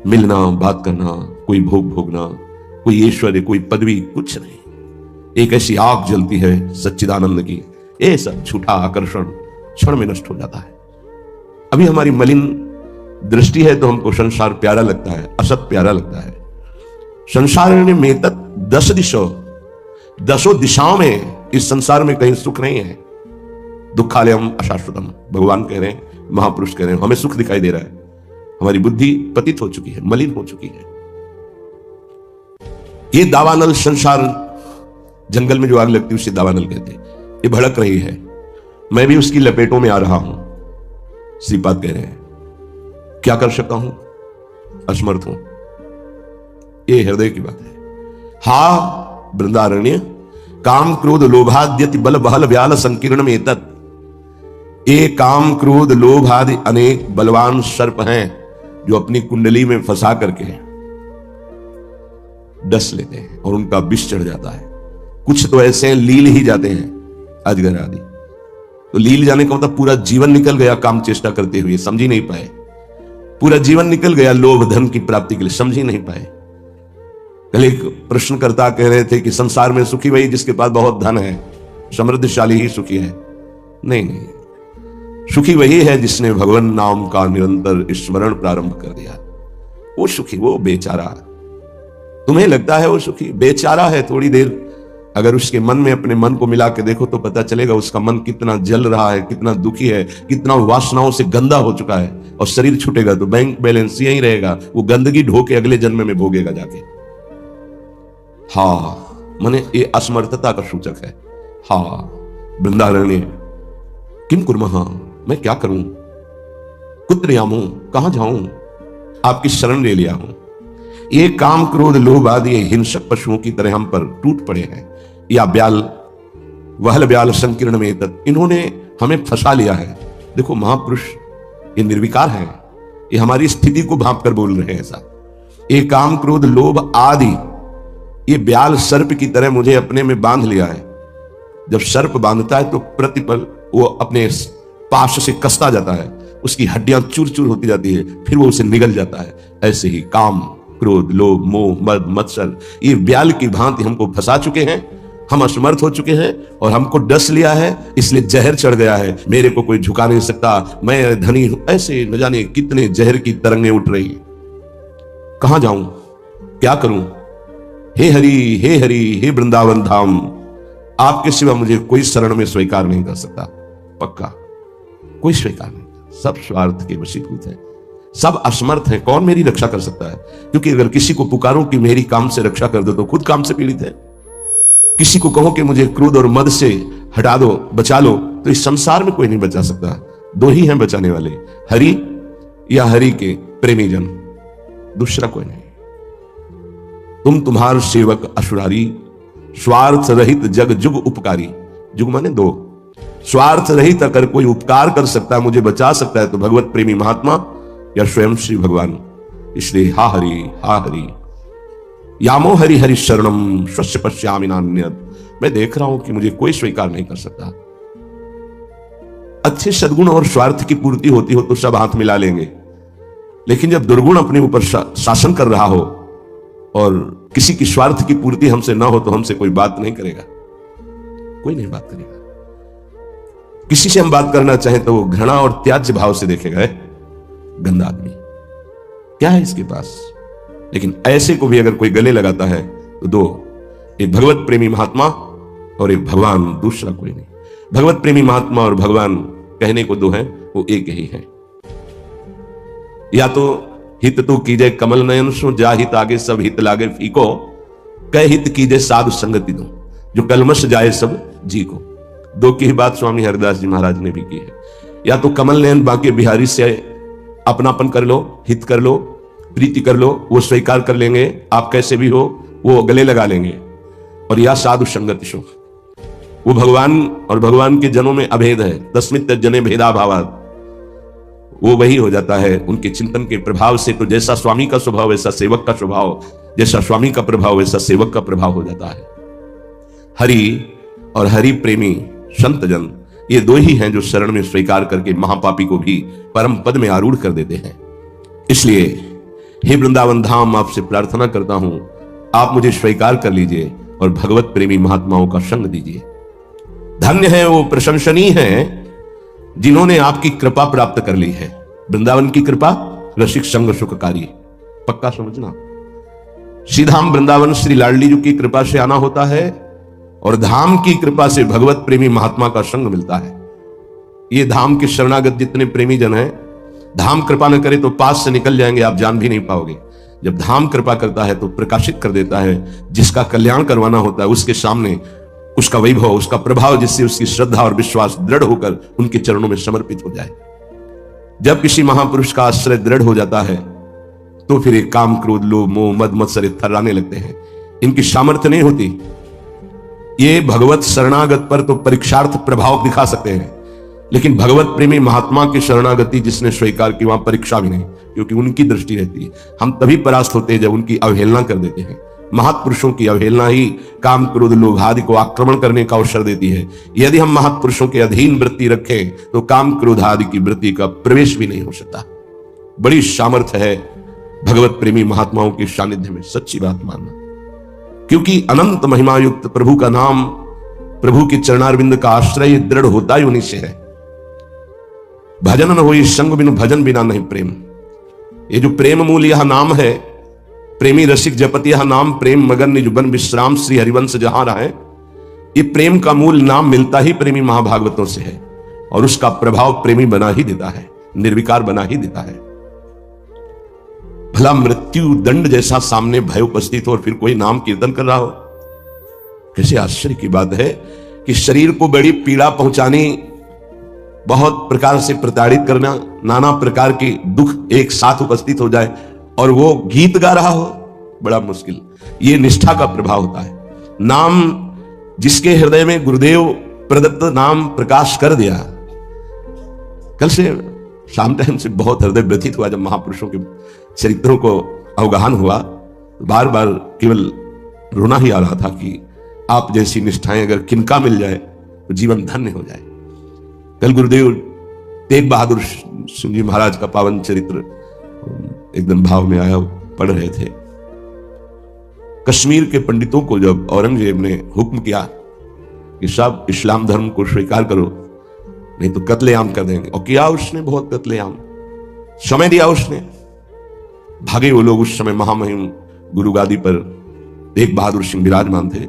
मिलना, बात करना, कोई भोग भोगना, कोई ऐश्वर्य, कोई पदवी, कुछ नहीं। एक ऐसी आग जलती है सच्चिदानंद की, ये सब झूठा आकर्षण क्षण में नष्ट हो जाता है। अभी हमारी मलिन दृष्टि है तो हमको संसार प्यारा लगता है, असत प्यारा लगता है। संसार में तत् दस दिशो, दसों दिशाओं में इस संसार में कहीं सुख नहीं है। दुखालयम अशाश्वतम, भगवान कह रहे हैं, महापुरुष कह रहे हैं, हमें सुख दिखाई दे रहा है। हमारी बुद्धि पतित हो चुकी है, मलिन हो चुकी है। ये दावानल संसार, जंगल में जो आग लगती है उसे दावानल कहते हैं, ये भड़क रही है, मैं भी उसकी लपेटों में आ रहा हूं। श्रीपाद कह रहे हैं, क्या कर सकता हूं, असमर्थ हूं। ये हृदय की बात है। हा वृंदारण्य, काम क्रोध लोभाद्यति बल बहल व्याल संकीर्ण में तत्, ये काम क्रोध लोभ आदि अनेक बलवान सर्प हैं जो अपनी कुंडली में फंसा करके डस लेते हैं और उनका विष चढ़ जाता है। कुछ तो ऐसे लील ही जाते हैं, अजगर आदि। तो लील जाने का मतलब पूरा जीवन निकल गया काम चेष्टा करते हुए, समझ ही नहीं पाए। पूरा जीवन निकल गया लोभ धन की प्राप्ति के लिए, समझ ही नहीं पाए। कल एक प्रश्नकर्ता कह रहे थे कि संसार में सुखी वही जिसके पास बहुत धन है, समृद्धशाली ही सुखी है। नहीं नहीं, सुखी वही है जिसने भगवान नाम का निरंतर स्मरण प्रारंभ कर दिया। वो सुखी, वो बेचारा। तुम्हें लगता है वो सुखी, बेचारा है। थोड़ी देर अगर उसके मन में अपने मन को मिला के देखो तो पता चलेगा उसका मन कितना जल रहा है, कितना दुखी है, कितना वासनाओं से गंदा हो चुका है। और शरीर छूटेगा तो बैंक बैलेंस यही रहेगा, वो गंदगी ढो के अगले जन्म में भोगेगा जाके। हाँ, माने ये असमर्थता का सूचक है। हाँ, वृंदारण्य किम कुर्मः, मैं क्या करूं, कुत्र यामो, कहां जाऊं, आपकी शरण ले लिया हूं। ये काम क्रोध लोभ आदि हिंसक पशुओं की तरह हम पर टूट पड़े हैं। या ब्याल वहल ब्याल संकीर्ण में तत्, इन्होंने हमें फंसा लिया है। देखो महापुरुष ये निर्विकार हैं, ये हमारी स्थिति को भांप कर बोल रहे हैं ऐसा। ये काम क्रोध लोभ आदि, ये ब्याल सर्प की तरह मुझे अपने में बांध लिया है। जब सर्प बांधता है तो प्रतिपल वो अपने पाश से कसता जाता है, उसकी हड्डियां चूर चूर होती जाती है, फिर वो उसे निगल जाता है। ऐसे ही काम क्रोध लोभ मोह मद मत्सर ये ब्याल की भांति हमको फंसा चुके हैं। हम असमर्थ हो चुके हैं और हमको डस लिया है, इसलिए जहर चढ़ गया है। मेरे को कोई झुका नहीं सकता, मैं धनी हूं, ऐसे न जाने कितने जहर की तरंगें उठ रही। कहां जाऊं, क्या करूं, हे हरि हे वृंदावन धाम, आपके सिवा मुझे कोई शरण में स्वीकार नहीं कर सकता। पक्का कोई स्वीकार नहीं, सब स्वार्थ के वशीभूत है, सब असमर्थ है। कौन मेरी रक्षा कर सकता है? क्योंकि अगर किसी को पुकारो कि मेरी काम से रक्षा कर दो तो खुद काम से पीड़ित है। किसी को कहो कि मुझे क्रोध और मद से हटा दो, बचा लो, तो इस संसार में कोई नहीं बचा सकता। दो ही हैं बचाने वाले, हरि या हरि के प्रेमी जन, दूसरा कोई नहीं। तुम तुम्हार सेवक असुरारी, स्वार्थ रहित जग जुग उपकारी। जुग माने दो, स्वार्थ रहित अगर कोई उपकार कर सकता है, मुझे बचा सकता है, तो भगवत प्रेमी महात्मा या स्वयं श्री भगवान। इसलिए हा हरि यामो हरि हरि शरणम स्वस्य पश्यामि नान्यत्। मैं देख रहा हूं कि मुझे कोई स्वीकार नहीं कर सकता। अच्छे सद्गुण और स्वार्थ की पूर्ति होती हो तो सब हाथ मिला लेंगे, लेकिन जब दुर्गुण अपने ऊपर शासन कर रहा हो और किसी की स्वार्थ की पूर्ति हमसे ना हो तो हमसे कोई बात नहीं करेगा, कोई नहीं बात करेगा। किसी से हम बात करना चाहें तो वो घृणा और त्याज्य भाव से देखेगा, गंदा आदमी, क्या है इसके पास। लेकिन ऐसे को भी अगर कोई गले लगाता है तो दो, एक भगवत प्रेमी महात्मा और एक भगवान, दूसरा कोई नहीं। भगवत प्रेमी महात्मा और भगवान कहने को दो हैं, वो एक ही है। या तो हित तो कीजे कमल नयन सो, जा हित आगे सब हित लागे फीको, कह हित कीजे साधु संगति दो, जो कलमश जाए सब जी को। दो की ही बात स्वामी हरिदास जी महाराज ने भी की है। या तो कमल नयन बांके बिहारी से अपनापन कर लो, हित कर लो, प्रीति कर लो, वो स्वीकार कर लेंगे, आप कैसे भी हो वो गले लगा लेंगे। और या साधु संगति शो, वो भगवान और भगवान के जनों में अभेद है, तस्मित् जने भेदा भावात्, वो वही हो जाता है उनके चिंतन के प्रभाव से। तो जैसा स्वामी का स्वभाव वैसा सेवक का स्वभाव, जैसा स्वामी का प्रभाव वैसा सेवक का प्रभाव हो जाता है। हरि और हरि प्रेमी संत जन, ये दो ही हैं जो शरण में स्वीकार करके महापापी को भी परम पद में आरूढ़ कर देते हैं। इसलिए हे वृंदावन धाम, आपसे प्रार्थना करता हूं, आप मुझे स्वीकार कर लीजिए और भगवत प्रेमी महात्माओं का संग दीजिए। धन्य है वो, प्रशंसनीय है जिन्होंने आपकी कृपा प्राप्त कर ली है। वृंदावन की कृपा रसिक संग सुखकारी, पक्का समझना। सीधा हम वृंदावन श्री लाडली जी की कृपा से आना होता है और धाम की कृपा से भगवत प्रेमी महात्मा का संग मिलता है। ये धाम के शरणागत जितने प्रेमी जन हैं, धाम कृपा न करे तो पास से निकल जाएंगे, आप जान भी नहीं पाओगे। जब धाम कृपा करता है तो प्रकाशित कर देता है, जिसका कल्याण करवाना होता है उसके सामने उसका वैभव, उसका प्रभाव, जिससे उसकी श्रद्धा और विश्वास दृढ़ होकर उनके चरणों में समर्पित हो जाए। जब किसी महापुरुष का आश्रय दृढ़ हो जाता है तो फिर एक काम क्रोध लोभ मोह मद मत्सर थर्राने लगते हैं, इनकी सामर्थ्य नहीं होती। ये भगवत शरणागत पर तो परीक्षार्थ प्रभाव दिखा सकते हैं, लेकिन भगवत प्रेमी महात्मा की शरणागति जिसने स्वीकार की वहां परीक्षा भी नहीं, क्योंकि उनकी दृष्टि रहती है। हम तभी परास्त होते हैं जब उनकी अवहेलना कर देते हैं। महापुरुषों की अवहेलना ही काम क्रोध लोभ आदि को आक्रमण करने का अवसर देती है। यदि हम महापुरुषों के अधीन वृत्ति रखें तो काम क्रोध आदि की वृत्ति का प्रवेश भी नहीं हो सकता। बड़ी सामर्थ्य है भगवत प्रेमी महात्माओं के सानिध्य में, सच्ची बात मानना। क्योंकि अनंत महिमा युक्त प्रभु का नाम, प्रभु के चरणारविंद का आश्रय दृढ़ होता ही उन्हीं से है। भजन न होई संग बिनु भजन बिना नहीं प्रेम। ये जो प्रेम मूल यह नाम है, प्रेमी रसिक जपति यह नाम, प्रेम मगन निज बन विश्राम श्री हरिवंश जहां रहे। ये प्रेम का मूल नाम मिलता ही प्रेमी महाभागवतों से है और उसका प्रभाव प्रेमी बना ही देता है, निर्विकार बना ही देता है। भला मृत्यु दंड जैसा सामने भय उपस्थित हो और फिर कोई नाम कीर्तन कर रहा हो, कैसे आश्चर्य की बात है कि शरीर को बड़ी पीड़ा पहुंचानी, बहुत प्रकार से प्रताड़ित करना, नाना प्रकार के दुख एक साथ उपस्थित हो जाए और वो गीत गा रहा हो, बड़ा मुश्किल। ये निष्ठा का प्रभाव होता है। नाम जिसके हृदय में गुरुदेव प्रदत्त नाम प्रकाश कर दिया। कल से शाम टाइम से बहुत हृदय व्यथित हुआ जब महापुरुषों के चरित्रों को अवगाहन हुआ, बार बार केवल रोना ही आ रहा था कि आप जैसी निष्ठाएं अगर किनका मिल जाए तो जीवन धन्य हो जाए। कल गुरुदेव तेग बहादुर सिंह जी महाराज का पावन चरित्र एकदम भाव में आया, पढ़ रहे थे। कश्मीर के पंडितों को जब औरंगजेब ने हुक्म किया कि सब इस्लाम धर्म को स्वीकार करो नहीं तो कत्लेआम कर देंगे, और किया उसने बहुत कत्लेआम, समय दिया उसने। भागे वो लोग। उस समय महामहिम गुरु गादी पर तेग बहादुर सिंह विराजमान थे,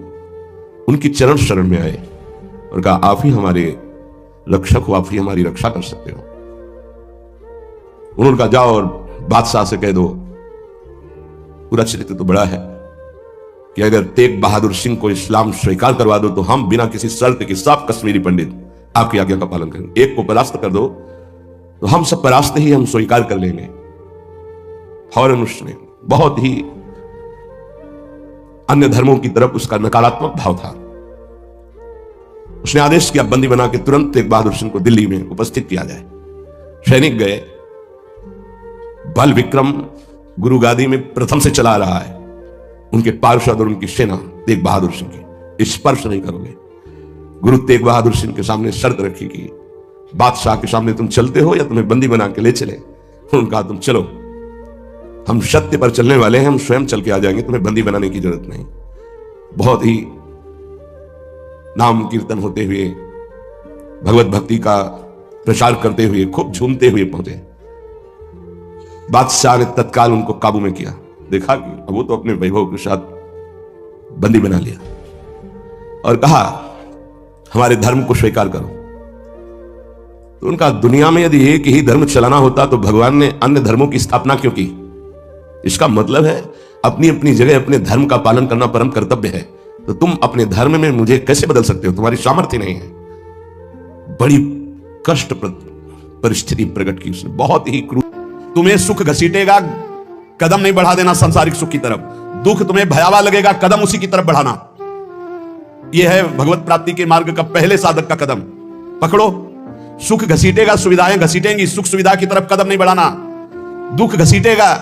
उनकी चरण शरण में आए और कहा आप ही हमारे रक्षक हो, आप ही हमारी रक्षा कर सकते हो। उन्होंने कहा जाओ और बादशाह से कह दो, पूरा चरित्र तो बड़ा है, कि अगर तेग बहादुर सिंह को इस्लाम स्वीकार करवा दो तो हम बिना किसी शर्त के सब कश्मीरी पंडित आपकी आज्ञा का पालन करेंगे। एक को परास्त कर दो तो हम सब परास्त ही हम स्वीकार कर लेंगे। फौरन उसने बहुत ही अन्य धर्मों की तरफ उसका नकारात्मक भाव था। उसने आदेश किया बंदी बना के तुरंत तेग बहादुर सिंह को दिल्ली में उपस्थित किया जाए। सैनिक गए, बल विक्रम गुरु गादी में प्रथम से चला रहा है, उनके पार्षद और उनकी सेना तेग बहादुर सिंह की स्पर्श नहीं करोगे। गुरु तेग बहादुर सिंह के सामने शर्त रखी कि बादशाह के सामने तुम चलते हो या तुम्हें बंदी बना के ले चले। उन्होंने कहा तुम चलो, हम सत्य पर चलने वाले हैं, हम स्वयं चल के आ जाएंगे, तुम्हें बंदी बनाने की जरूरत नहीं। बहुत ही नाम कीर्तन होते हुए, भगवत भक्ति का प्रचार करते हुए, खूब झूमते हुए पहुंचे। बादशाह ने तत्काल उनको काबू में किया, देखा कि वो तो अपने वैभव के साथ बंदी बना लिया और कहा हमारे धर्म को स्वीकार करो। तो उनका दुनिया में यदि एक ही धर्म चलाना होता तो भगवान ने अन्य धर्मों की स्थापना क्यों की? इसका मतलब है अपनी अपनी जगह अपने धर्म का पालन करना परम कर्तव्य है। तो तुम अपने धर्म में मुझे कैसे बदल सकते हो? तुम्हारी सामर्थ्य नहीं है। बड़ी कष्ट परिस्थिति प्रकट की उसने, बहुत ही क्रूर। तुम्हें सुख घसीटेगा, कदम नहीं बढ़ा देना सांसारिक सुख की तरफ। दुख तुम्हें भयावह लगेगा, कदम उसी की तरफ बढ़ाना। यह है भगवत प्राप्ति के मार्ग का पहले साधक का कदम। पकड़ो, सुख घसीटेगा, सुविधाएं घसीटेंगी, सुख सुविधा की तरफ कदम नहीं बढ़ाना। दुख घसीटेगा,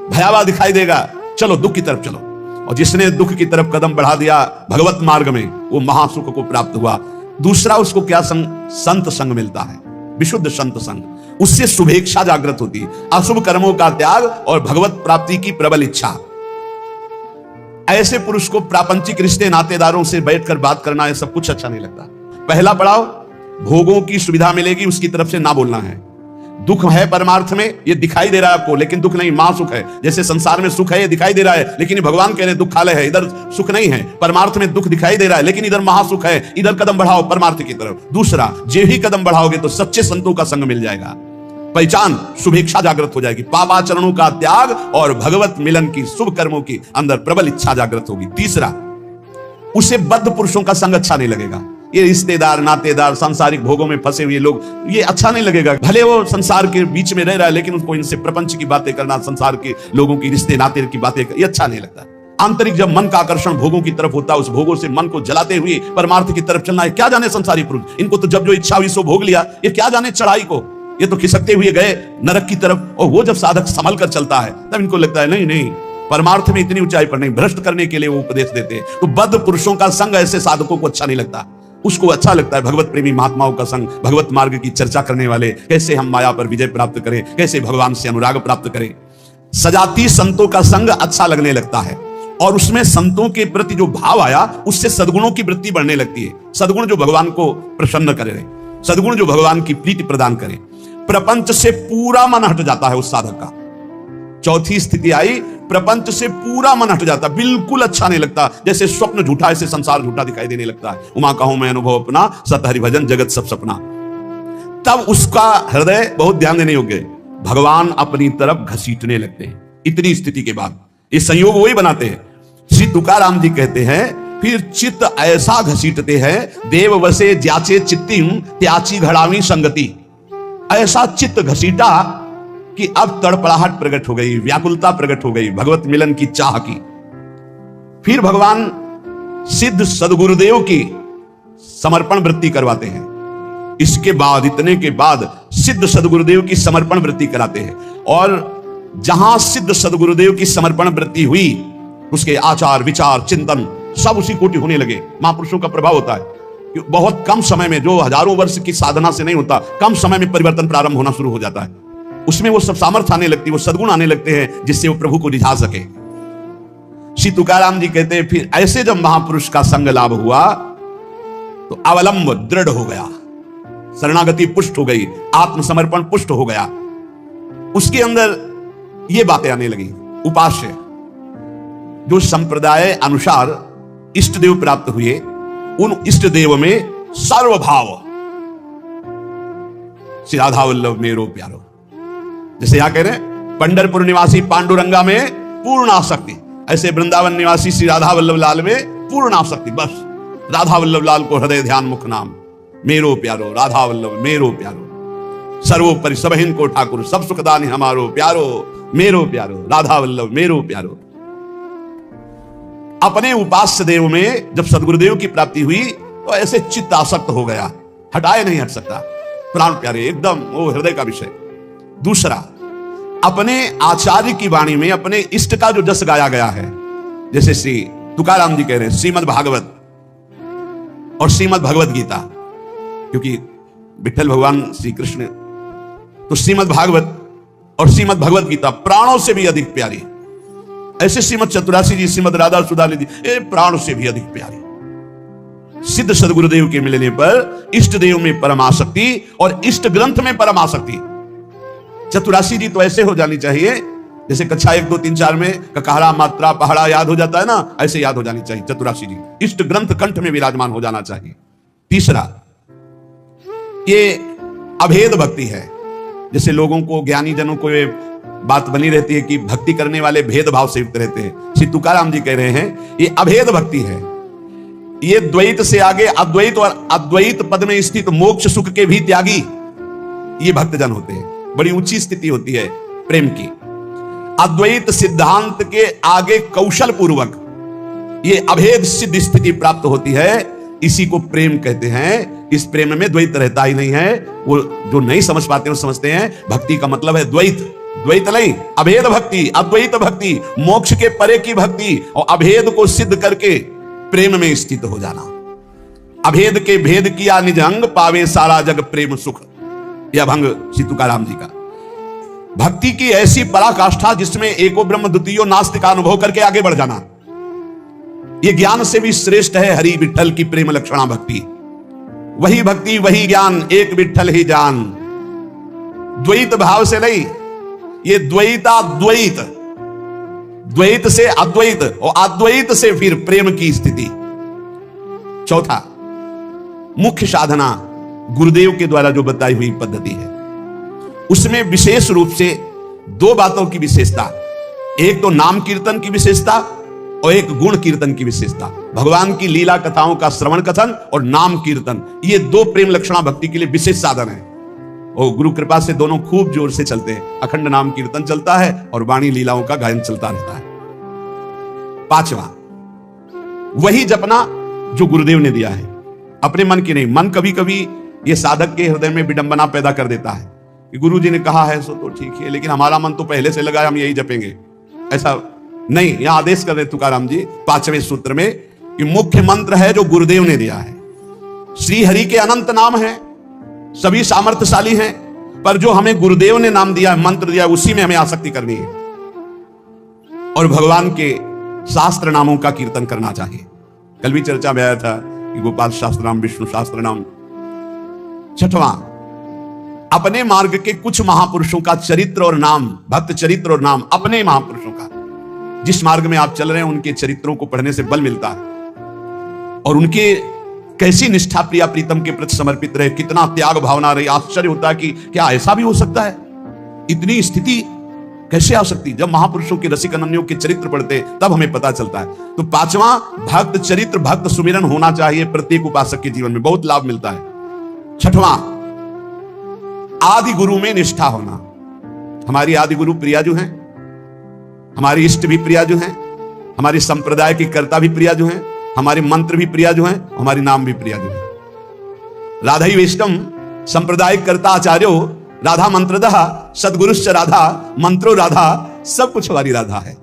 भयावह दिखाई देगा, चलो दुख की तरफ चलो। और जिसने दुख की तरफ कदम बढ़ा दिया भगवत मार्ग में, वो महासुख को प्राप्त हुआ। दूसरा उसको क्या संग? संत संग मिलता है, विशुद्ध संत संग। उससे शुभेच्छा जागृत होती है, अशुभ कर्मों का त्याग और भगवत प्राप्ति की प्रबल इच्छा। ऐसे पुरुष को प्रापंचिक रिश्ते नातेदारों से बैठकर बात करना, यह सब कुछ अच्छा नहीं लगता। पहला पड़ाव भोगों की सुविधा मिलेगी, उसकी तरफ से ना बोलना है। दुख है परमार्थ में, ये दिखाई दे रहा है आपको, लेकिन दुख नहीं, महासुख है। जैसे संसार में सुख है, ये दिखाई दे रहा है, लेकिन भगवान कह रहे हैं दुखालय है, इधर सुख नहीं है। परमार्थ में दुख दिखाई दे रहा है, लेकिन इधर महासुख है, इधर कदम बढ़ाओ परमार्थ की तरफ। दूसरा, जे ही कदम बढ़ाओगे तो सच्चे संतों का संग मिल जाएगा। पहचान, शुभेच्छा जागृत हो जाएगी, पापाचरणों का त्याग और भगवत मिलन की, शुभ कर्मों की अंदर प्रबल इच्छा जागृत होगी। तीसरा, उसे बद्ध पुरुषों का संग अच्छा नहीं लगेगा। ये रिश्तेदार, नातेदार, सांसारिक भोगों में फंसे हुए लोग, ये अच्छा नहीं लगेगा। भले वो संसार के बीच में रह रहा है, लेकिन उसको इनसे प्रपंच की बातें करना, संसार के लोगों की रिश्ते नाते की बातें, ये अच्छा नहीं लगता। आंतरिक जब मन का आकर्षण भोगों की तरफ होता है, उस भोगों से मन को जलाते हुए परमार्थ की तरफ चलना है। क्या जाने संसारी पुरुष, इनको तो जब जो इच्छा हुई सो भोग लिया, ये क्या जाने चढ़ाई को, ये तो खिसकते हुए गए नरक की तरफ। और वो जब साधक संभल कर चलता है तब इनको लगता है नहीं नहीं, परमार्थ में इतनी ऊंचाई पर नहीं, भ्रष्ट करने के लिए वो उपदेश देते हैं। तो बद्ध पुरुषों का संग ऐसे साधकों को अच्छा नहीं लगता। उसको अच्छा लगता है भगवत प्रेमी महात्माओं का संग, भगवत मार्ग की चर्चा करने वाले, कैसे हम माया पर विजय प्राप्त करें, कैसे भगवान से अनुराग प्राप्त करें। सजाती संतों का संग अच्छा लगने लगता है, और उसमें संतों के प्रति जो भाव आया, उससे सद्गुणों की वृत्ति बढ़ने लगती है। सद्गुण जो भगवान को प्रसन्न करे, सद्गुण जो भगवान की प्रीति प्रदान करे। प्रपंच से पूरा मन हट जाता है उस साधक का। चौथी स्थिति आई, प्रपंच से पूरा मन हट जाता, बिल्कुल अच्छा नहीं लगता, जैसे स्वप्न झूठा, ऐसे संसार झूठा दिखाई देने लगता है। उमा कहूं मैं अनुभव अपना, सत हरि भजन जगत सब सपना। तब उसका हृदय बहुत ध्यान देने योग्य, भगवान अपनी तरफ घसीटने लगते हैं। इतनी स्थिति के बाद ये संयोग वही बनाते हैं। श्री तुकाराम जी कहते हैं, फिर चित्त ऐसा घसीटते हैं, देव वसे ज्याचे चित्तिम त्याची घड़ावी संगति। ऐसा चित्त घसीटा कि अब तड़पड़ाहट प्रकट हो गई, व्याकुलता प्रकट हो गई भगवत मिलन की चाह की। फिर भगवान सिद्ध सदगुरुदेव की समर्पण वृत्ति करवाते हैं। इसके बाद, इतने के बाद सिद्ध सदगुरुदेव की समर्पण वृत्ति कराते हैं, और जहां सिद्ध सदगुरुदेव की समर्पण वृत्ति हुई, उसके आचार विचार चिंतन सब उसी कोटि होने लगे। महापुरुषों का प्रभाव होता है कि बहुत कम समय में, जो हजारों वर्ष की साधना से नहीं होता, कम समय में परिवर्तन प्रारंभ होना शुरू हो जाता है। उसमें वो सब सामर्थ्य आने लगती है, वो सद्गुण आने लगते हैं, जिससे वो प्रभु को रिझा सके। श्री तुकाराम जी कहते हैं, फिर ऐसे जब महापुरुष का संग लाभ हुआ तो अवलंब दृढ़ हो गया, शरणागति पुष्ट हो गई, आत्मसमर्पण पुष्ट हो गया। उसके अंदर ये बातें आने लगी। उपास्य जो संप्रदाय अनुसार इष्ट देव प्राप्त हुए, उन इष्ट देव में सर्वभाव, श्री राधा वल्लभ मेरो प्यारो, जैसे यहां कह रहे हैं पंढरपुर निवासी पांडुरंगा में पूर्ण आसक्ति, ऐसे वृंदावन निवासी श्री राधा वल्लभ लाल में पूर्ण आसक्ति। बस राधा वल्लभ लाल को हृदय ध्यान मुख नाम, मेरो प्यारो राधा वल्लभ मेरो प्यारो, सर्वोपरि सबहिन को ठाकुर, सब सुखदानी हमारो प्यारो, मेरो प्यारो राधा वल्लभ मेरो प्यारो। अपने उपास्य देव में जब सदगुरुदेव की प्राप्ति हुई तो ऐसे चित्त आसक्त हो गया, हटाए नहीं हट सकता, प्राण प्यारे एकदम वो हृदय का विषय। दूसरा, अपने आचार्य की वाणी में अपने इष्ट का जो जस गाया गया है, जैसे श्री तुकाराम जी कह रहे हैं श्रीमद् भागवत और श्रीमद् भगवत गीता, क्योंकि विठल भगवान श्री कृष्ण, तो श्रीमद् भागवत और श्रीमद् भगवत गीता प्राणों से भी अधिक प्यारी। ऐसे श्रीमद् चतुरासी जी, श्रीमद् राधा सुधाली जी, ये प्राण से भी अधिक प्यारी। सिद्ध सदगुरुदेव के मिलने पर इष्ट देव में परम आसक्ति और इष्ट ग्रंथ में परम आसक्ति। चतुरासी जी तो ऐसे हो जानी चाहिए जैसे कक्षा 1, 2, 3, 4 में ककारा मात्रा पहाड़ा याद हो जाता है ना, ऐसे याद हो जानी चाहिए चतुरासी जी। इष्ट ग्रंथ कंठ में विराजमान हो जाना चाहिए। तीसरा, ये अभेद भक्ति है। जैसे लोगों को, ज्ञानी जनों को ये बात बनी रहती है कि भक्ति करने वाले भेदभाव से युक्त रहते हैं। श्री तुकाराम जी कह रहे हैं ये अभेद भक्ति है। ये द्वैत से आगे अद्वैत और अद्वैत पद में स्थित मोक्ष सुख के भी त्यागी ये भक्तजन होते हैं। बड़ी ऊंची स्थिति होती है प्रेम की। अद्वैत सिद्धांत के आगे कौशल पूर्वक ये अभेद सिद्ध स्थिति प्राप्त होती है, इसी को प्रेम कहते हैं। इस प्रेम में द्वैत रहता ही नहीं है। वो जो नहीं समझ पाते वो समझते हैं भक्ति का मतलब है द्वैत, द्वैत नहीं, अभेद भक्ति, अद्वैत भक्ति, मोक्ष के परे की भक्ति और अभेद को सिद्ध करके प्रेम में स्थित हो जाना। अभेद के भेद किया निज अंग, पावे सारा जग प्रेम सुख, यह भंग श्री तुकाराम जी का। भक्ति की ऐसी पराकाष्ठा जिसमें एको ब्रह्म द्वितीयो नास्तिक का अनुभव करके आगे बढ़ जाना, यह ज्ञान से भी श्रेष्ठ है। हरि विठल की प्रेम लक्षणा भक्ति, वही भक्ति वही ज्ञान, एक विठल ही जान। द्वैत भाव से नहीं, ये द्वैताद्वैत, द्वैत से अद्वैत और अद्वैत से फिर प्रेम की स्थिति। चौथा, मुख्य साधना गुरुदेव के द्वारा जो बताई हुई पद्धति है, उसमें विशेष रूप से दो बातों की विशेषता, एक तो नाम कीर्तन की विशेषता और एक गुण कीर्तन की विशेषता। भगवान की लीला कथाओं का श्रवण कथन और नाम कीर्तन, ये दो प्रेम लक्षणा भक्ति के लिए विशेष साधन है। और गुरु कृपा से दोनों खूब जोर से चलते हैं। अखंड नाम कीर्तन चलता है और वाणी लीलाओं का गायन चलता रहता है। पांचवा, वही जपना जो गुरुदेव ने दिया है, अपने मन की नहीं। मन कभी कभी ये साधक के हृदय में विडंबना पैदा कर देता है कि गुरु जी ने कहा है सो तो ठीक है, लेकिन हमारा मन तो पहले से लगा है हम यही जपेंगे। ऐसा नहीं, यहां आदेश कर रहे तुकाराम जी 5वें सूत्र में कि मुख्य मंत्र है जो गुरुदेव ने दिया है। श्री हरि के अनंत नाम है, सभी सामर्थ्यशाली हैं, पर जो हमें गुरुदेव ने नाम दिया, मंत्र दिया, उसी में हमें आसक्ति करनी है और भगवान के शास्त्र नामों का कीर्तन करना चाहिए। कल भी चर्चा में आया था कि गोपाल शास्त्र नाम, विष्णु शास्त्र नाम। छठवां, अपने मार्ग के कुछ महापुरुषों का चरित्र और नाम, भक्त चरित्र और नाम अपने महापुरुषों का, जिस मार्ग में आप चल रहे हैं उनके चरित्रों को पढ़ने से बल मिलता है। और उनके कैसी निष्ठा प्रिया प्रीतम के प्रति समर्पित रहे, कितना त्याग भावना रही। आश्चर्य होता है कि क्या ऐसा भी हो सकता है, इतनी स्थिति कैसे आ सकती। जब महापुरुषों के रसिक अनन्यों के चरित्र पढ़ते तब हमें पता चलता है। तो पांचवा, भक्त चरित्र भक्त सुमिरन होना चाहिए प्रत्येक उपासक के जीवन में, बहुत लाभ मिलता है। छठवां, आदि गुरु में निष्ठा होना। हमारी आदि गुरु प्रियाजू हैं, हमारे इष्ट भी प्रियाजू हैं, हमारे संप्रदाय के कर्ता भी प्रियाजू हैं, हमारे मंत्र भी प्रियाजू हैं, हमारे नाम भी प्रियाजू हैं। राधा वेष्टम संप्रदाय कर्ता आचार्यो राधा मंत्रदः सदगुरुश्च राधा मंत्रो राधा, सब कुछ हमारी राधा है।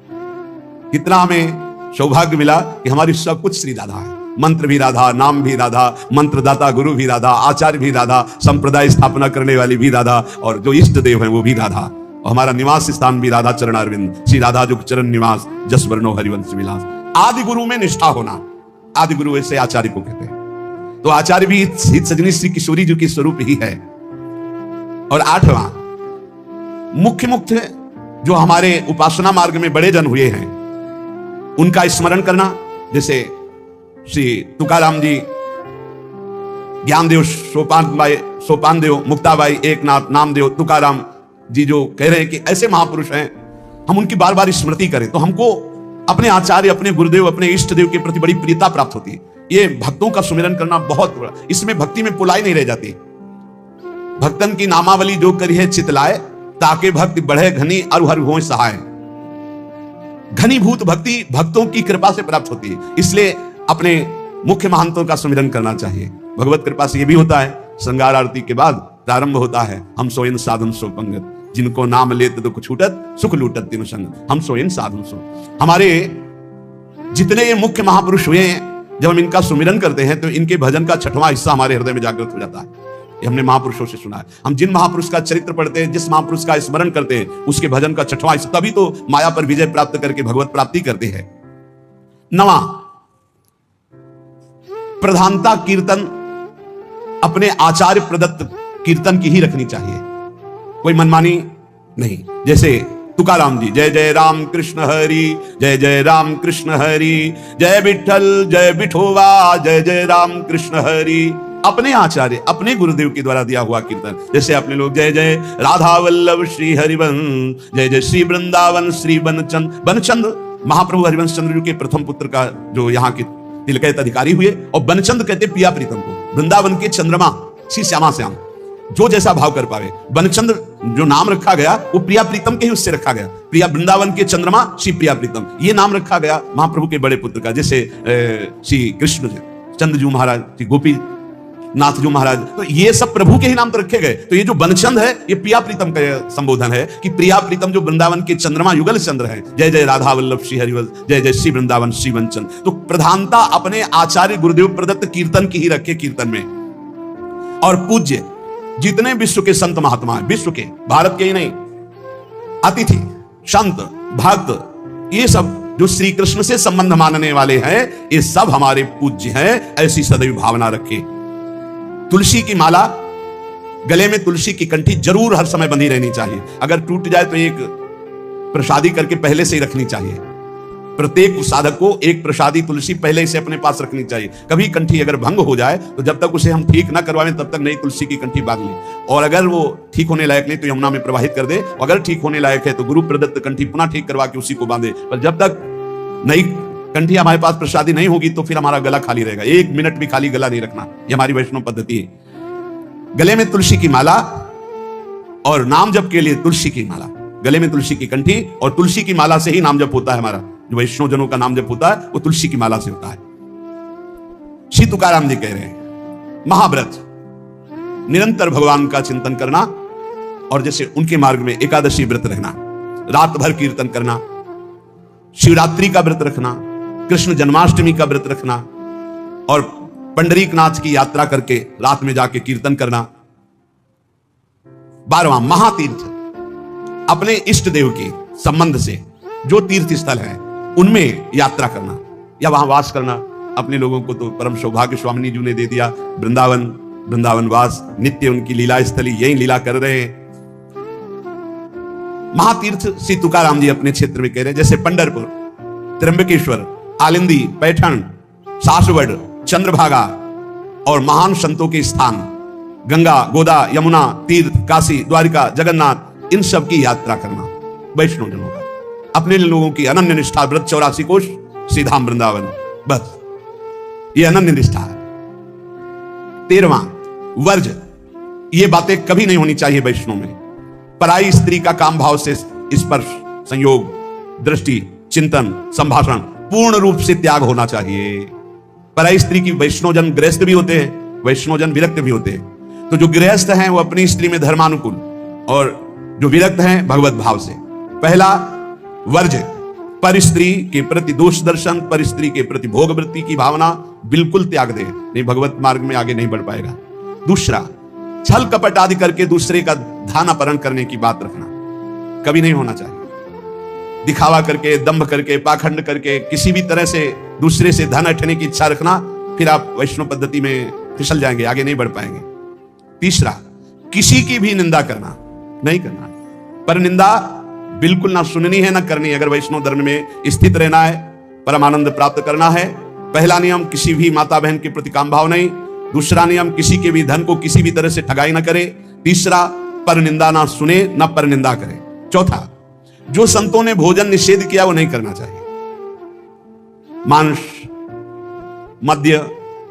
कितना हमें सौभाग्य मिला कि हमारी सब कुछ श्री राधा है। मंत्र भी राधा, नाम भी राधा, मंत्रदाता गुरु भी राधा, आचार्य भी राधा, संप्रदाय स्थापना करने वाली भी राधा, और जो इष्ट देव है वो भी राधा, और हमारा निवास स्थान भी राधा चरणारविंद, श्री राधा जो चरण निवास जस वर्णो हरिवंश विलास। आदि गुरु में निष्ठा होना, आदि गुरु ऐसे आचार्य को कहते हैं। तो आचार्य भी सजनी श्री किशोरी जी के स्वरूप ही है। और आठवां, मुख्य जो हमारे उपासना मार्ग में बड़े जन हुए हैं उनका स्मरण करना, जैसे श्री तुकाराम जी, ज्ञानदेव, सोपानदेव, मुक्ताबाई, एकनाथ, नामदेव, तुकाराम जी जो कह रहे हैं कि ऐसे महापुरुष हैं, हम उनकी बार बार स्मृति करें तो हमको अपने आचार्य, अपने गुरुदेव, अपने इष्ट देव के प्रति बड़ी प्रियता प्राप्त होती है। ये भक्तों का सुमिरन करना बहुत बड़ा, इसमें भक्ति में पुलाई नहीं रह जाती। भक्तन की नामावली जो करी है चितलाए, ताके भक्ति बढ़े घनी अरु हर हो सहाय। घनीभूत भक्ति भक्तों की कृपा से प्राप्त होती है, इसलिए अपने मुख्य महंतों का सुमिरन करना चाहिए। भगवत कृपा से यह भी होता है, श्रृंगार आरती के बाद प्रारंभ होता है, हम सोयन साधन सो पंगत, जिनको नाम लेते दुख छूटत सुख लूटत तीन संग, हम सोयन साधन सो। हमारे जितने ये मुख्य महापुरुष हुए हैं, जब हम इनका सुमिरन करते हैं तो इनके भजन का छठवां हिस्सा हमारे हृदय में जागृत हो जाता है। ये हमने महापुरुषों से सुना है। हम जिन महापुरुष का चरित्र पढ़ते हैं, जिस महापुरुष का स्मरण करते हैं, उसके भजन का छठवां हिस्सा, तभी तो माया पर विजय प्राप्त करके भगवत प्राप्ति करते हैं। नवा, प्रधानता कीर्तन अपने आचार्य प्रदत्त कीर्तन की ही रखनी चाहिए, कोई मनमानी नहीं। जैसे तुकाराम जी, जय जय राम कृष्ण हरि, जय जय राम कृष्ण हरि, जय विठल जय विठोबा, जय जय राम कृष्ण हरि, अपने आचार्य, अपने गुरुदेव के द्वारा दिया हुआ कीर्तन। जैसे अपने लोग जय जय राधा वल्लभ श्री हरिवंश, जय जय श्री वृंदावन श्री बनचंद महाप्रभु हरिवंश चंद्र जी के प्रथम पुत्र का जो यहाँ के तिलकैत अधिकारी हुए, और बनचंद कहते प्रिया प्रीतम को, वृंदावन के चंद्रमा श्री श्यामा श्याम, जो जैसा भाव कर पावे। बनचंद जो नाम रखा गया वो प्रिया प्रीतम के ही उससे रखा गया, प्रिया वृंदावन के चंद्रमा श्री प्रिया प्रीतम, ये नाम रखा गया महाप्रभु के बड़े पुत्र का। जैसे श्री कृष्ण चंद्र जी महाराज, श्री गोपी नाथ जो महाराज, तो ये सब प्रभु के ही नाम तो रखे गए। तो ये जो बनचंद है ये प्रिया प्रीतम का संबोधन है कि प्रिया प्रीतम जो वृंदावन के चंद्रमा युगल चंद्र है, जय जय राधा वल्लभ श्री हरिवंश, जय जय श्री वृंदावन श्री वंचन। तो प्रधानता अपने आचार्य गुरुदेव प्रदत्त कीर्तन की ही रखे कीर्तन में। और पूज्य जितने विश्व के संत महात्मा हैं, विश्व के, भारत के ही नहीं, अतिथि संत भक्त, ये सब जो श्री कृष्ण से संबंध मानने वाले हैं, ये सब हमारे पूज्य हैं। ऐसी सदैव भावना रखें। तुलसी की माला, गले में तुलसी की कंठी जरूर हर समय बंधी रहनी चाहिए। अगर टूट जाए तो एक प्रसादी करके पहले से ही रखनी चाहिए। प्रत्येक साधक को एक प्रसादी तुलसी पहले से अपने पास रखनी चाहिए। कभी कंठी अगर भंग हो जाए तो जब तक उसे हम ठीक ना करवाएं तब तक नई तुलसी की कंठी बांध लें, और अगर वो ठीक होने लायक नहीं तो यमुना में प्रवाहित कर दे। अगर ठीक होने लायक है तो गुरु प्रदत्त कंठी पुनः ठीक करवा के उसी को बांधे। पर जब तक नई कंठी हमारे पास प्रसादी नहीं होगी तो फिर हमारा गला खाली रहेगा। एक मिनट भी खाली गला नहीं रखना, ये हमारी वैष्णव पद्धति है। गले में तुलसी की माला और नाम जप के लिए तुलसी की माला, गले में तुलसी की कंठी और तुलसी की माला से ही नाम जप होता है। हमारा जो वैष्णव जनों का नाम जप होता है वो तुलसी की माला से होता है। श्री तुकाराम जी कह रहे हैं, महाव्रत निरंतर भगवान का चिंतन करना, और जैसे उनके मार्ग में एकादशी व्रत रहना, रात भर कीर्तन करना, शिवरात्रि का व्रत रखना, कृष्ण जन्माष्टमी का व्रत रखना, और पंडरीकनाथ की यात्रा करके रात में जाके कीर्तन करना। 12वां, महातीर्थ, अपने इष्ट देव के संबंध से जो तीर्थ स्थल है उनमें यात्रा करना या वहां वास करना। अपने लोगों को तो परम सौभाग्य स्वामिनी जी ने दे दिया, वृंदावन वृंदावन वास, नित्य उनकी लीला स्थली, यही लीला कर रहे हैं। महातीर्थ श्री तुकाराम जी अपने क्षेत्र में कह रहे हैं, जैसे पंढरपुर, त्र्यंबकेश्वर, आलिंदी, पैठण, सासवड़, चंद्रभागा और महान संतों के स्थान गंगा, गोदा, यमुना, तीर्थ, काशी, द्वारिका, जगन्नाथ, इन सब की यात्रा करना वैष्णव जनों का, अपने लोगों की अनन्य निष्ठा, व्रत 84 कोष, श्रीधाम वृंदावन, बस ये अनन्य निष्ठा है। 13वां वर्ज, ये बातें कभी नहीं होनी चाहिए वैष्णव में। पराई स्त्री का काम भाव से स्पर्श, संयोग, दृष्टि, चिंतन, संभाषण पूर्ण रूप से त्याग होना चाहिए। पराई स्त्री की वैष्णवजन गृहस्थ भी होते हैं, वैष्णवजन विरक्त भी होते हैं। तो जो गृहस्थ हैं वो अपनी स्त्री में धर्मानुकूल, और जो विरक्त हैं भगवत भाव से। पहला वर्ज, पर स्त्री के प्रति दोष दर्शन, पर स्त्री के प्रति भोग वृत्ति की भावना बिल्कुल त्याग दे, नहीं भगवत मार्ग में आगे नहीं बढ़ पाएगा। दूसरा, छल कपट आदि करके दूसरे का धन अपहरण करने की बात रखना कभी नहीं होना चाहिए। दिखावा करके, दंभ करके, पाखंड करके, किसी भी तरह से दूसरे से धन अठने की इच्छा रखना, फिर आप वैष्णव पद्धति में फिसल जाएंगे, आगे नहीं बढ़ पाएंगे। तीसरा, किसी की भी निंदा करना नहीं करना, पर निंदा बिल्कुल ना सुननी है ना करनी है। अगर वैष्णव धर्म में स्थित रहना है, परमानंद प्राप्त करना है, पहला नियम किसी भी माता बहन के प्रति काम भाव नहीं। दूसरा नियम किसी के भी धन को किसी भी तरह से ठगाई ना करे। तीसरा, पर निंदा ना सुने ना पर निंदा करे। चौथा, जो संतों ने भोजन निषेध किया वो नहीं करना चाहिए। मांस, मद्य,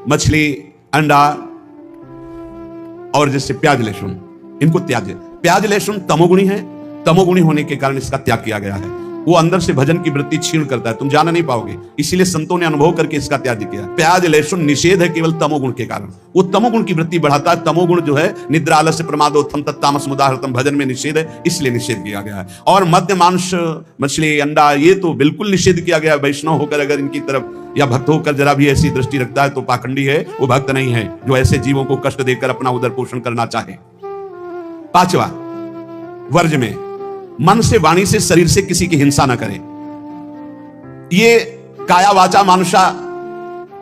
मछली, अंडा और जैसे प्याज लहसुन, इनको त्याज्य। प्याज लहसुन तमोगुणी है, तमोगुणी होने के कारण इसका त्याग किया गया है। वो अंदर से भजन की वृत्ति छीण करता है, तुम जान नहीं पाओगे, इसीलिए संतों ने अनुभव करके इसका त्याग किया। प्याज लहसुन निषेध है केवल तमोगुण के कारण, वो तमोगुण की वृत्ति बढ़ाता है। तमोगुण जो है निद्रा, आलस्य, प्रमादोत्थम तत्तामस मुदाहृतम, भजन में निषेध है, इसलिए निषेध किया गया है। और मद्य, मांस, मछली, अंडा, ये तो बिल्कुल निषेध किया गया। वैष्णव होकर अगर इनकी तरफ या भक्त होकर जरा भी ऐसी दृष्टि रखता है तो पाखंडी है, वो भक्त नहीं है जो ऐसे जीवों को कष्ट देकर अपना उदर पोषण करना चाहे। पांचवा वर्ज में, मन से, वाणी से, शरीर से किसी की हिंसा न करें। ये काया वाचा मानुषा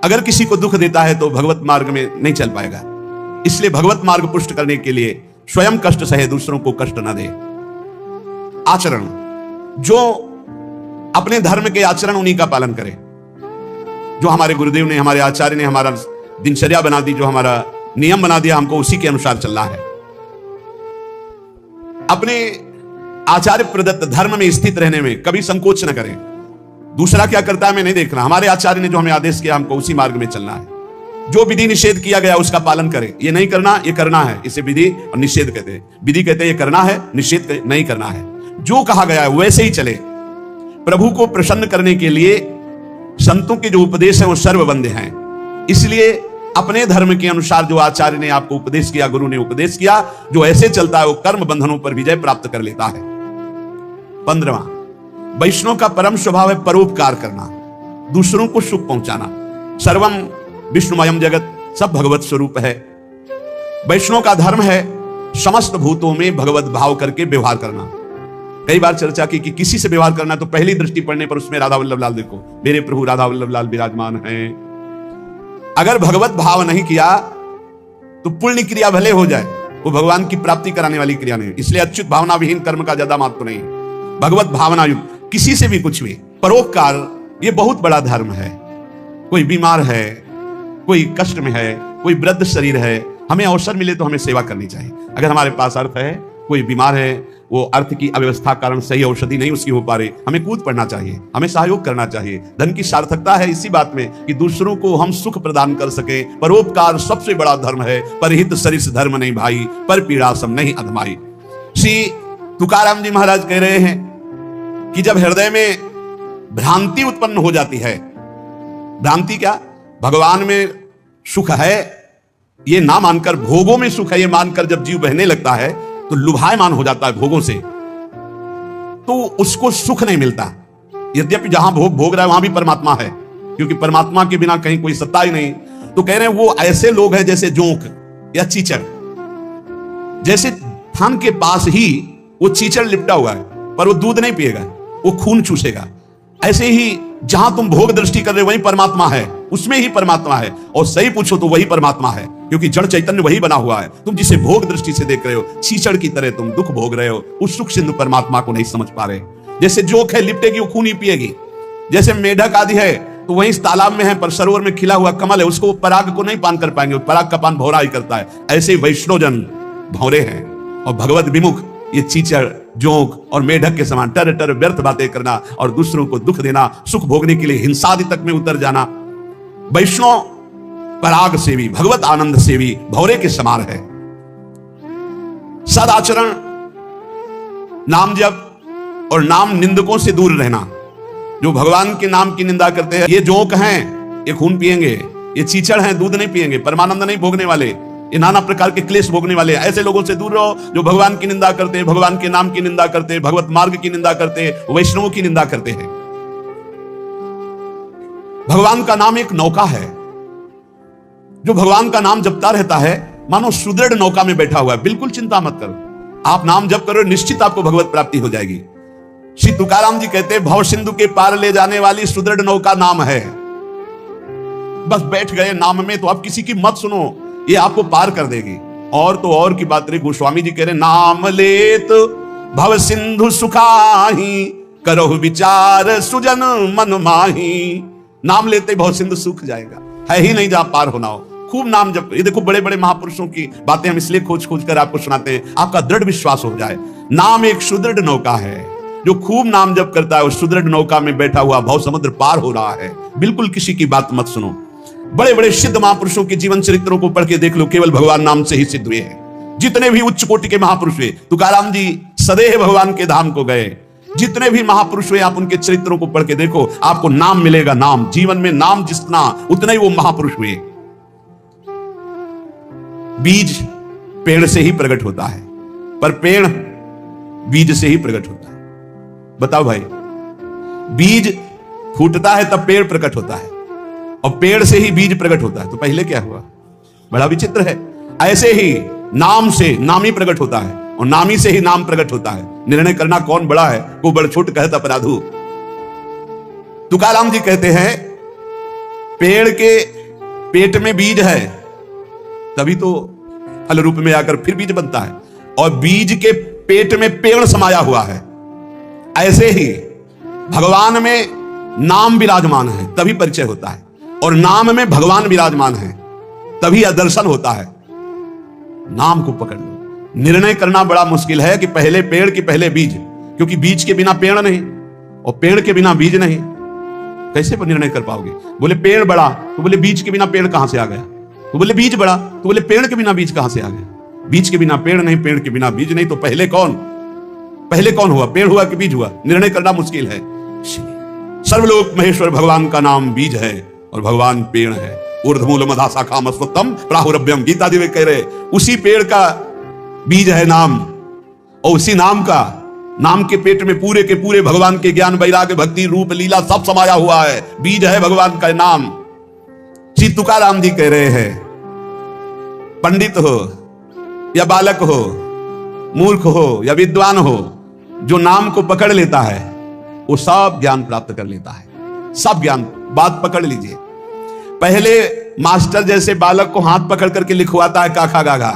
अगर किसी को दुख देता है तो भगवत मार्ग में नहीं चल पाएगा। इसलिए भगवत मार्ग पुष्ट करने के लिए स्वयं कष्ट सहे, दूसरों को कष्ट न दे। आचरण, जो अपने धर्म के आचरण उन्हीं का पालन करे। जो हमारे गुरुदेव ने, हमारे आचार्य ने हमारा दिनचर्या बना दी, जो हमारा नियम बना दिया, हमको उसी के अनुसार चलना है। अपने आचार्य प्रदत्त धर्म में स्थित रहने में कभी संकोच न करें। दूसरा क्या करता है मैं नहीं देखना, हमारे आचार्य ने जो हमें आदेश किया हमको उसी मार्ग में चलना है। जो विधि निषेध किया गया उसका पालन करें। ये नहीं करना, ये करना है, इसे विधि और निषेध कहते हैं। विधि कहते हैं ये करना है, निषेध नहीं करना है। जो कहा गया है वैसे ही चले। प्रभु को प्रसन्न करने के लिए संतों के जो उपदेश है वो सर्ववंद्य हैं। इसलिए अपने धर्म के अनुसार जो आचार्य ने आपको उपदेश किया, गुरु ने उपदेश किया, जो ऐसे चलता है वो कर्म बंधनों पर विजय प्राप्त कर लेता है। 15वां, वैष्णव का परम स्वभाव है परोपकार करना, दूसरों को सुख पहुंचाना। सर्वम विष्णुमयम जगत, सब भगवत स्वरूप है। वैष्णव का धर्म है समस्त भूतों में भगवत भाव करके व्यवहार करना। कई बार चर्चा की कि किसी से व्यवहार करना तो पहली दृष्टि पड़ने पर उसमें राधा वल्लभ लाल देखो, मेरे प्रभु राधा वल्लभ लाल विराजमान हैं। अगर भगवत भाव नहीं किया तो पुण्य क्रिया भले हो जाए, वो भगवान की प्राप्ति कराने वाली क्रिया नहीं। इसलिए अच्युत भावना विहीन कर्म का ज्यादा महत्व नहीं। भगवत भावना युक्त किसी से भी कुछ भी परोपकार, ये बहुत बड़ा धर्म है। कोई बीमार है, कोई कष्ट में है, कोई वृद्ध शरीर है, हमें अवसर मिले तो हमें सेवा करनी चाहिए। अगर हमारे पास अर्थ है, कोई बीमार है, वो अर्थ की अव्यवस्था कारण सही औषधि नहीं उसकी हो पा रही, हमें कूद पड़ना चाहिए, हमें सहयोग करना चाहिए। धन की सार्थकता है इसी बात में कि दूसरों को हम सुख प्रदान कर सके। परोपकार सबसे बड़ा धर्म है। परहित सरिस धर्म नहीं भाई, पर पीड़ा सम नहीं अधमाई। श्री तुकाराम जी महाराज कह रहे हैं कि जब हृदय में भ्रांति उत्पन्न हो जाती है, भ्रांति क्या, भगवान में सुख है ये ना मानकर, भोगों में सुख है ये मानकर जब जीव बहने लगता है तो लुभायमान हो जाता है भोगों से, तो उसको सुख नहीं मिलता। यद्यपि जहां भोग भोग रहा है वहां भी परमात्मा है, क्योंकि परमात्मा के बिना कहीं कोई सत्ता ही नहीं। तो कह रहे हैं वो ऐसे लोग हैं जैसे जोंक या चीचड़, जैसे थान के पास ही वो चीचड़ लिपटा हुआ है पर वो दूध नहीं पिएगा, वो खून चूसेगा। ऐसे ही जहां तुम भोग दृष्टि कर रहे हो वही परमात्मा है, उसमें ही परमात्मा है। और सही पूछो तो वही परमात्मा है। क्योंकि जड़ चैतन्य वही बना हुआ है। तुम जिसे भोग दृष्टि से देख रहे हो, कीचड़ की तरह तुम दुख भोग रहे हो, उस सुख सिंधु परमात्मा को नहीं समझ पा रहे। जैसे जोक है लिपटेगी वो खून ही पिएगी, जैसे मेढक आदि है तो वहीं इस तालाब में है पर सरोवर में खिला हुआ कमल है, उसको पराग को नहीं पान कर पाएंगे, पराग का पान भौरा ही करता है। ऐसे वैष्णवजन भौरे हैं और भगवत विमुख ये चीचड़ जोंक और मेढक के समान टर टर व्यर्थ बातें करना और दूसरों को दुख देना, सुख भोगने के लिए हिंसा आदि तक में उतर जाना। वैष्णव पराग सेवी भगवत आनंद सेवी भौरे के समान है। सदाचरण नाम जप और नाम निंदकों से दूर रहना। जो भगवान के नाम की निंदा करते हैं, ये जोंक हैं, ये खून पिएंगे, ये चीचड़ हैं, दूध नहीं पिएंगे, परमानंद नहीं भोगने वाले, ये नाना प्रकार के क्लेश भोगने वाले, ऐसे लोगों से दूर रहो जो भगवान की निंदा करते हैं, भगवान के नाम की निंदा करते हैं, भगवत मार्ग की निंदा करते हैं, वैष्णवों की निंदा करते हैं। भगवान का नाम एक नौका है, जो भगवान का नाम जपता रहता है मानो सुदृढ़ नौका में बैठा हुआ है। बिल्कुल चिंता मत करो, आप नाम जप करो, निश्चित आपको भगवत प्राप्ति हो जाएगी। श्री तुकाराम जी कहते हैं भव सिंधु के पार ले जाने वाली सुदृढ़ नौका नाम है। बस बैठ गए नाम में तो अब किसी की मत सुनो, ये आपको पार कर देगी। और तो और की बात रही, गोस्वामी जी कह रहे नाम लेत भव सिंधु सुखाही, करो विचार सुजन मन माही। नाम लेते भव सिंधु सूख जाएगा, है ही नहीं जहां पार होना हो। खूब नाम जप, ये देखो बड़े बड़े महापुरुषों की बातें हम इसलिए खोज खोज कर आपको सुनाते हैं, आपका दृढ़ विश्वास हो जाए। नाम एक सुदृढ़ नौका है, जो खूब नाम जप करता है उस सुदृढ़ नौका में बैठा हुआ भव समुद्र पार हो रहा है। बिल्कुल किसी की बात मत सुनो। बड़े बड़े सिद्ध महापुरुषों के जीवन चरित्रों को पढ़ के देख लो, केवल भगवान नाम से ही सिद्ध हुए हैं। जितने भी उच्च कोटि के महापुरुष हुए, तुकाराम जी सदैव भगवान के धाम को गए। जितने भी महापुरुष हुए आप उनके चरित्रों को पढ़ के देखो, आपको नाम मिलेगा। नाम जीवन में नाम जितना उतना ही वो महापुरुष हुए। बीज पेड़ से ही प्रकट होता है, पर पेड़ बीज से ही प्रकट होता है। बताओ भाई, बीज फूटता है तब पेड़ प्रकट होता है और पेड़ से ही बीज प्रकट होता है, तो पहले क्या हुआ? बड़ा विचित्र है। ऐसे ही नाम से नामी प्रकट होता है और नामी से ही नाम प्रकट होता है। निर्णय करना कौन बड़ा है, को बड़ छोट कहता अपराधु। तुकाराम जी कहते हैं पेड़ के पेट में बीज है तभी तो फल रूप में आकर फिर बीज बनता है, और बीज के पेट में पेड़ समाया हुआ है। ऐसे ही भगवान में नाम विराजमान है तभी परिचय होता है, और नाम में भगवान विराजमान है तभी दर्शन होता है। नाम को पकड़ लो। निर्णय करना बड़ा मुश्किल है कि पहले पेड़ की पहले बीज, क्योंकि बीज के बिना पेड़ नहीं और पेड़ के बिना बीज नहीं। कैसे पर निर्णय कर पाओगे? बोले पेड़ बड़ा तो बोले बीज के बिना पेड़ कहां से आ गया, तो बोले बीज बड़ा तो बोले पेड़ के बिना बीज कहां से आ गया। बीज के बिना पेड़ नहीं, पेड़ के बिना बीज नहीं, तो पहले कौन हुआ, पेड़ हुआ कि बीज हुआ? निर्णय करना मुश्किल है। सर्वलोक महेश्वर भगवान का नाम बीज है और भगवान पेड़ है। ऊर्ध्वमूल मधा शाखाम अश्वत्थम प्राहुरभ्यम, गीता जी में कह रहे उसी पेड़ का बीज है नाम, और उसी नाम के पेट में पूरे के पूरे भगवान के ज्ञान वैराग्य भक्ति रूप लीला सब समाया हुआ है। बीज है भगवान का नाम। श्री तुकाराम जी कह रहे हैं पंडित हो या बालक हो, मूर्ख हो या विद्वान हो, जो नाम को पकड़ लेता है वो सब ज्ञान प्राप्त कर लेता है। सब ज्ञान, बात पकड़ लीजिए। पहले मास्टर जैसे बालक को हाथ पकड़ करके लिखवाता है काखा गागा,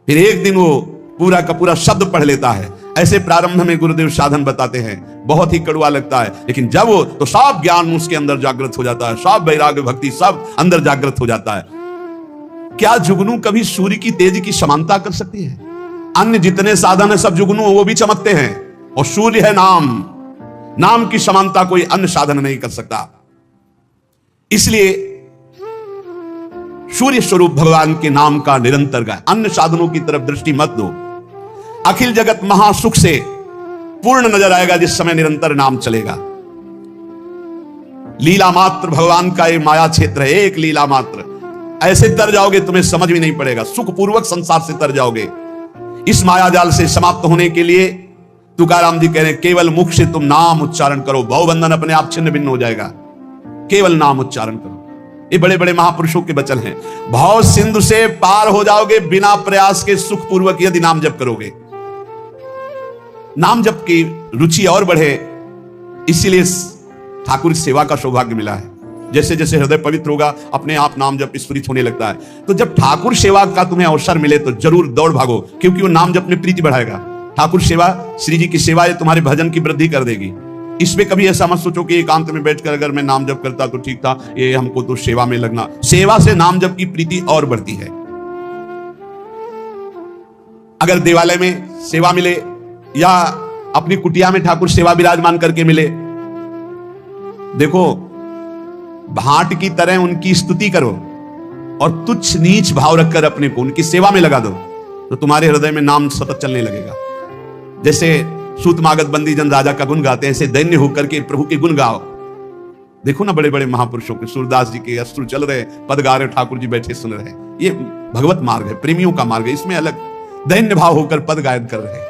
फिर एक दिन वो पूरा का पूरा शब्द पढ़ लेता है। ऐसे प्रारंभ में गुरुदेव साधन बताते हैं, बहुत ही कड़वा लगता है, लेकिन जब वो तो सब ज्ञान उसके अंदर जागृत हो जाता है, सब वैराग्य भक्ति सब अंदर जागृत हो जाता है। क्या जुगनू कभी सूर्य की तेज की समानता कर सकती है? अन्य जितने साधन है सब जुगनू वो भी चमकते हैं, और सूर्य है नाम की समानता कोई अन्य साधन नहीं कर सकता। इसलिए सूर्य स्वरूप भगवान के नाम का निरंतर गाय, अन्य साधनों की तरफ दृष्टि मत दो। अखिल जगत महासुख से पूर्ण नजर आएगा जिस समय निरंतर नाम चलेगा। लीला मात्र भगवान का एक माया क्षेत्र है, एक लीला मात्र। ऐसे तर जाओगे तुम्हें समझ भी नहीं पड़ेगा, सुख पूर्वक संसार से तर जाओगे। इस मायाजाल से समाप्त होने के लिए तुकाराम जी कह रहे हैं केवल मुख से तुम नाम उच्चारण करो, भवबंधन अपने आप छिन्न भिन्न हो जाएगा। केवल नाम उच्चारण करो। ये बड़े बड़े महापुरुषों के वचन हैं। भाव सिंधु से पार हो जाओगे बिना प्रयास के, सुख पूर्वक यदि नाम जप करोगे। नाम जप की रुचि और बढ़े, इसीलिए ठाकुर सेवा का सौभाग्य मिला है। जैसे जैसे हृदय पवित्र होगा अपने आप नाम जप स्फुरित होने लगता है। तो जब ठाकुर सेवा का तुम्हें अवसर मिले तो जरूर दौड़ भागो, क्योंकि वो नाम जप में प्रीति बढ़ाएगा। ठाकुर सेवा, श्री जी की सेवा, ये तुम्हारे भजन की वृद्धि कर देगी। इसमें कभी ऐसा मत सोचो कि एकांत में बैठकर अगर मैं नाम जप करता तो ठीक था, ये हमको तो सेवा में लगना। सेवा से नाम जप की प्रीति और बढ़ती है। अगर देवालय में सेवा मिले या अपनी कुटिया में ठाकुर सेवा विराजमान करके मिले, देखो भाट की तरह उनकी स्तुति करो और तुच्छ नीच भाव रखकर अपने को उनकी सेवा में लगा दो, तो तुम्हारे हृदय में नाम सतत चलने लगेगा। जैसे सूतमागध बंदी जन राजा का गुण गाते हैं, ऐसे दैन्य होकर के प्रभु के गुण गाओ। देखो ना बड़े बड़े महापुरुषों के, सूरदास जी के अश्रु चल रहे, पद गा रहे, ठाकुर जी बैठे सुन रहे। ये भगवत मार्ग है, प्रेमियों का मार्ग है। इसमें अलग दैन्य भाव होकर पद गायन कर रहे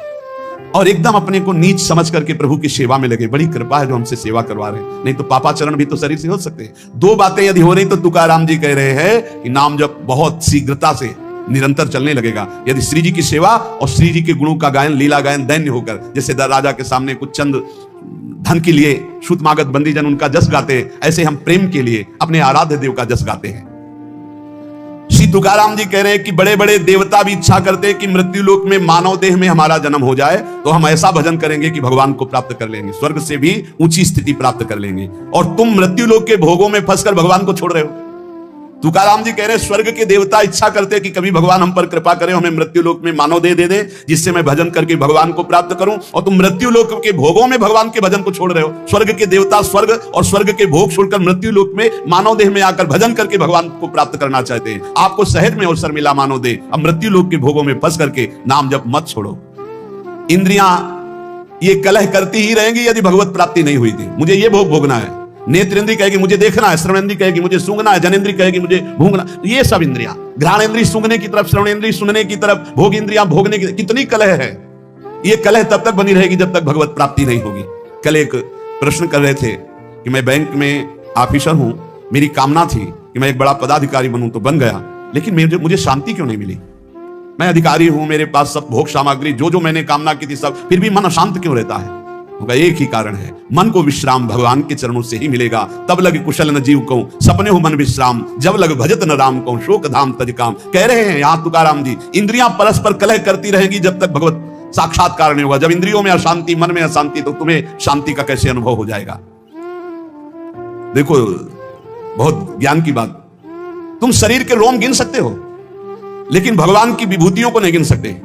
और एकदम अपने को नीच समझ करके प्रभु की सेवा में लगे। बड़ी कृपा है जो हमसे सेवा करवा रहे हैं, नहीं तो पापाचरण भी तो शरीर से हो सकते हैं। दो बातें यदि हो रही तो तुकाराम जी कह रहे हैं कि नाम जब बहुत शीघ्रता से निरंतर चलने लगेगा। यदि श्री जी की सेवा और श्री जी के गुणों का गायन, लीला गायन दैन्य होकर, जैसे राजा के सामने कुछ चंद धन के लिए सूतमागध बंदीजन उनका जस गाते हैं, ऐसे हम प्रेम के लिए अपने आराध्य देव का जस गाते हैं। श्री तुकाराम जी कह रहे हैं कि बड़े बड़े देवता भी इच्छा करते हैं कि मृत्यु लोक में मानव देह में हमारा जन्म हो जाए, तो हम ऐसा भजन करेंगे कि भगवान को प्राप्त कर लेंगे, स्वर्ग से भी ऊंची स्थिति प्राप्त कर लेंगे। और तुम मृत्यु लोक के भोगों में फंसकर भगवान को छोड़ रहे हो। तुकाराम जी कह रहे हैं स्वर्ग के देवता इच्छा करते हैं कि कभी भगवान हम पर कृपा करें, हमें मृत्यु लोक में मानव देह दे दे, जिससे मैं भजन करके भगवान को प्राप्त करूं। और तुम मृत्यु लोक के भोगों में भगवान के भजन को छोड़ रहे हो। स्वर्ग के देवता स्वर्ग और स्वर्ग के भोग छोड़कर मृत्यु लोक में मानव देह में आकर भजन करके भगवान को प्राप्त करना चाहते हैं। आपको सहज में अवसर मिला मानव देह, अब मृत्यु लोक के भोगों में फंस करके नाम जप मत छोड़ो। इंद्रियां ये कलह करती ही रहेंगी यदि भगवत प्राप्ति नहीं हुई थी। मुझे ये भोग भोगना है, नेत्रेंद्रिय कहेगी मुझे देखना है, श्रवणेंद्रिय कहेगी मुझे सूंघना है, जनेंद्रिय कहेगी मुझे भूंगना। ये सब इंद्रियां, घ्राणेंद्रिय सूंघने की तरफ, श्रवणेंद्रिय सुनने की तरफ, भोग इंद्रियां भोगने की। कितनी कलह है। ये कलह तब तक बनी रहेगी जब तक भगवत प्राप्ति नहीं होगी। कल एक प्रश्न कर रहे थे कि मैं बैंक में ऑफिसर हूं, मेरी कामना थी कि मैं एक बड़ा पदाधिकारी बनूं, तो बन गया, लेकिन मुझे शांति क्यों नहीं मिली। मैं अधिकारी हूं, मेरे पास सब भोग सामग्री जो मैंने कामना की थी सब, फिर भी मन अशांत क्यों रहता है। एक ही कारण है, मन को विश्राम भगवान के चरणों से ही मिलेगा। तब लग कुशल न जीव को सपने हो मन विश्राम, जब लग भजत न राम को शोक धाम तज काम। कह रहे हैं यहां तुकाराम जी, इंद्रियां परस्पर कलह करती रहेगी जब तक भगवत साक्षात्कार नहीं होगा। जब इंद्रियों में अशांति, मन में अशांति, तो तुम्हें शांति का कैसे अनुभव हो जाएगा। देखो बहुत ज्ञान की बात, तुम शरीर के रोम गिन सकते हो लेकिन भगवान की विभूतियों को नहीं गिन सकते।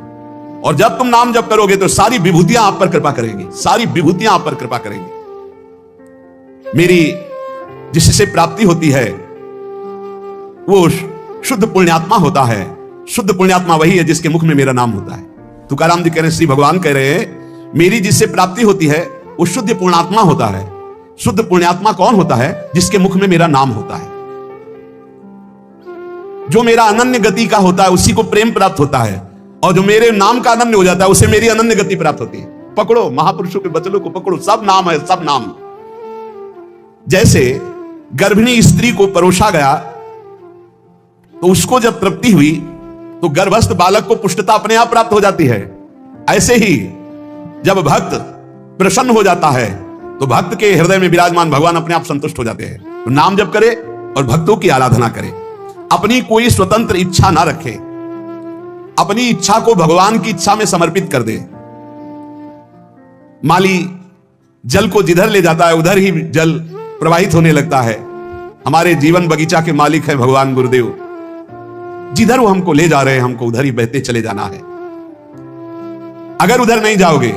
और जब तुम नाम जप करोगे तो सारी विभूतियां आप पर कृपा करेंगी, सारी विभूतियां आप पर कृपा करेंगी। मेरी जिससे प्राप्ति होती है वो शुद्ध पुण्यात्मा होता है। शुद्ध पुण्यात्मा वही है जिसके मुख में मेरा नाम होता है। तुकाराम जी कह रहे हैं, श्री भगवान कह रहे हैं मेरी जिससे प्राप्ति होती है वो शुद्ध पुण्यात्मा होता है। शुद्ध पुण्यात्मा कौन होता है? जिसके मुख में मेरा नाम होता है। जो मेरा अनन्य गति का होता है उसी को प्रेम प्राप्त होता है, और जो मेरे नाम का अनन्य हो जाता है उसे मेरी अनन्य गति प्राप्त होती है। पकड़ो महापुरुषों के वचनों को, पकड़ो, सब नाम है, सब नाम। जैसे गर्भिणी स्त्री को परोसा गया तो उसको जब तृप्ति हुई तो गर्भस्थ बालक को पुष्टता अपने आप प्राप्त हो जाती है। ऐसे ही जब भक्त प्रसन्न हो जाता है तो भक्त के हृदय में विराजमान भगवान अपने आप संतुष्ट हो जाते हैं। तो नाम जप करे और भक्तों की आराधना करे, अपनी कोई स्वतंत्र इच्छा ना रखे, अपनी इच्छा को भगवान की इच्छा में समर्पित कर दे। माली जल को जिधर ले जाता है उधर ही जल प्रवाहित होने लगता है। हमारे जीवन बगीचा के मालिक है भगवान गुरुदेव, जिधर वो हमको ले जा रहे हैं हमको उधर ही बहते चले जाना है। अगर उधर नहीं जाओगे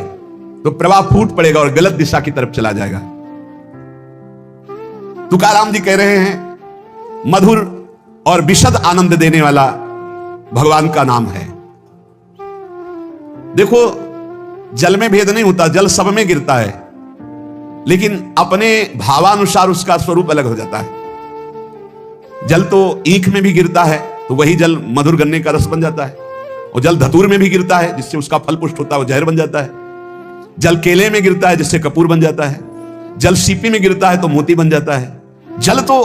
तो प्रवाह फूट पड़ेगा और गलत दिशा की तरफ चला जाएगा। तुकाराम जी कह रहे हैं मधुर और विशद आनंद देने वाला भगवान का नाम है। देखो जल में भेद नहीं होता, जल सब में गिरता है, लेकिन अपने भावानुसार उसका स्वरूप अलग हो जाता है। जल तो ईख में भी गिरता है तो वही जल मधुर गन्ने का रस बन जाता है, और जल धतूर में भी गिरता है जिससे उसका फल पुष्ट होता है, वो जहर बन जाता है। जल केले में गिरता है जिससे कपूर बन जाता है। जल सीपी में गिरता है तो मोती बन जाता है। जल तो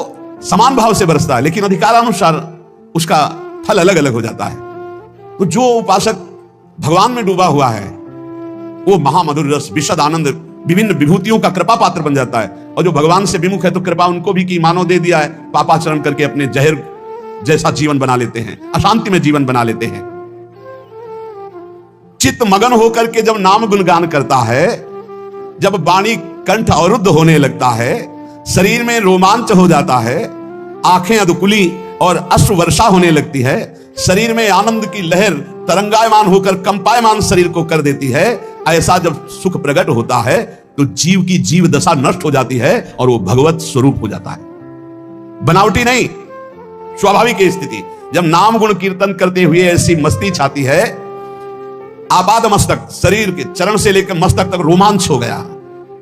समान भाव से बरसता है लेकिन अधिकारानुसार उसका फल अलग अलग हो जाता है। तो जो उपासक भगवान में डूबा हुआ है वो महामधुर रस विशद आनंद विभिन्न विभूतियों का कृपा पात्र बन जाता है। और जो भगवान से विमुख है तो कृपा उनको भी की मानव दे दिया है, पापाचरण करके अपने जहर जैसा जीवन बना लेते हैं, अशांति में जीवन बना लेते हैं। चित्त मगन होकर के जब नाम गुणगान करता है, जब वाणी कंठ अवरुद्ध होने लगता है, शरीर में रोमांच हो जाता है, आंखें अधकुली और अश्रु वर्षा होने लगती है, शरीर में आनंद की लहर तरंगायमान होकर कंपायमान शरीर को कर देती है, ऐसा जब सुख प्रकट होता है तो जीव की जीव दशा नष्ट हो जाती है और वो भगवत स्वरूप हो जाता है। बनावटी नहीं, स्वाभाविक स्थिति। जब नाम गुण कीर्तन करते हुए ऐसी मस्ती छाती है, आपाद मस्तक, शरीर के चरण से लेकर मस्तक तक रोमांच हो गया,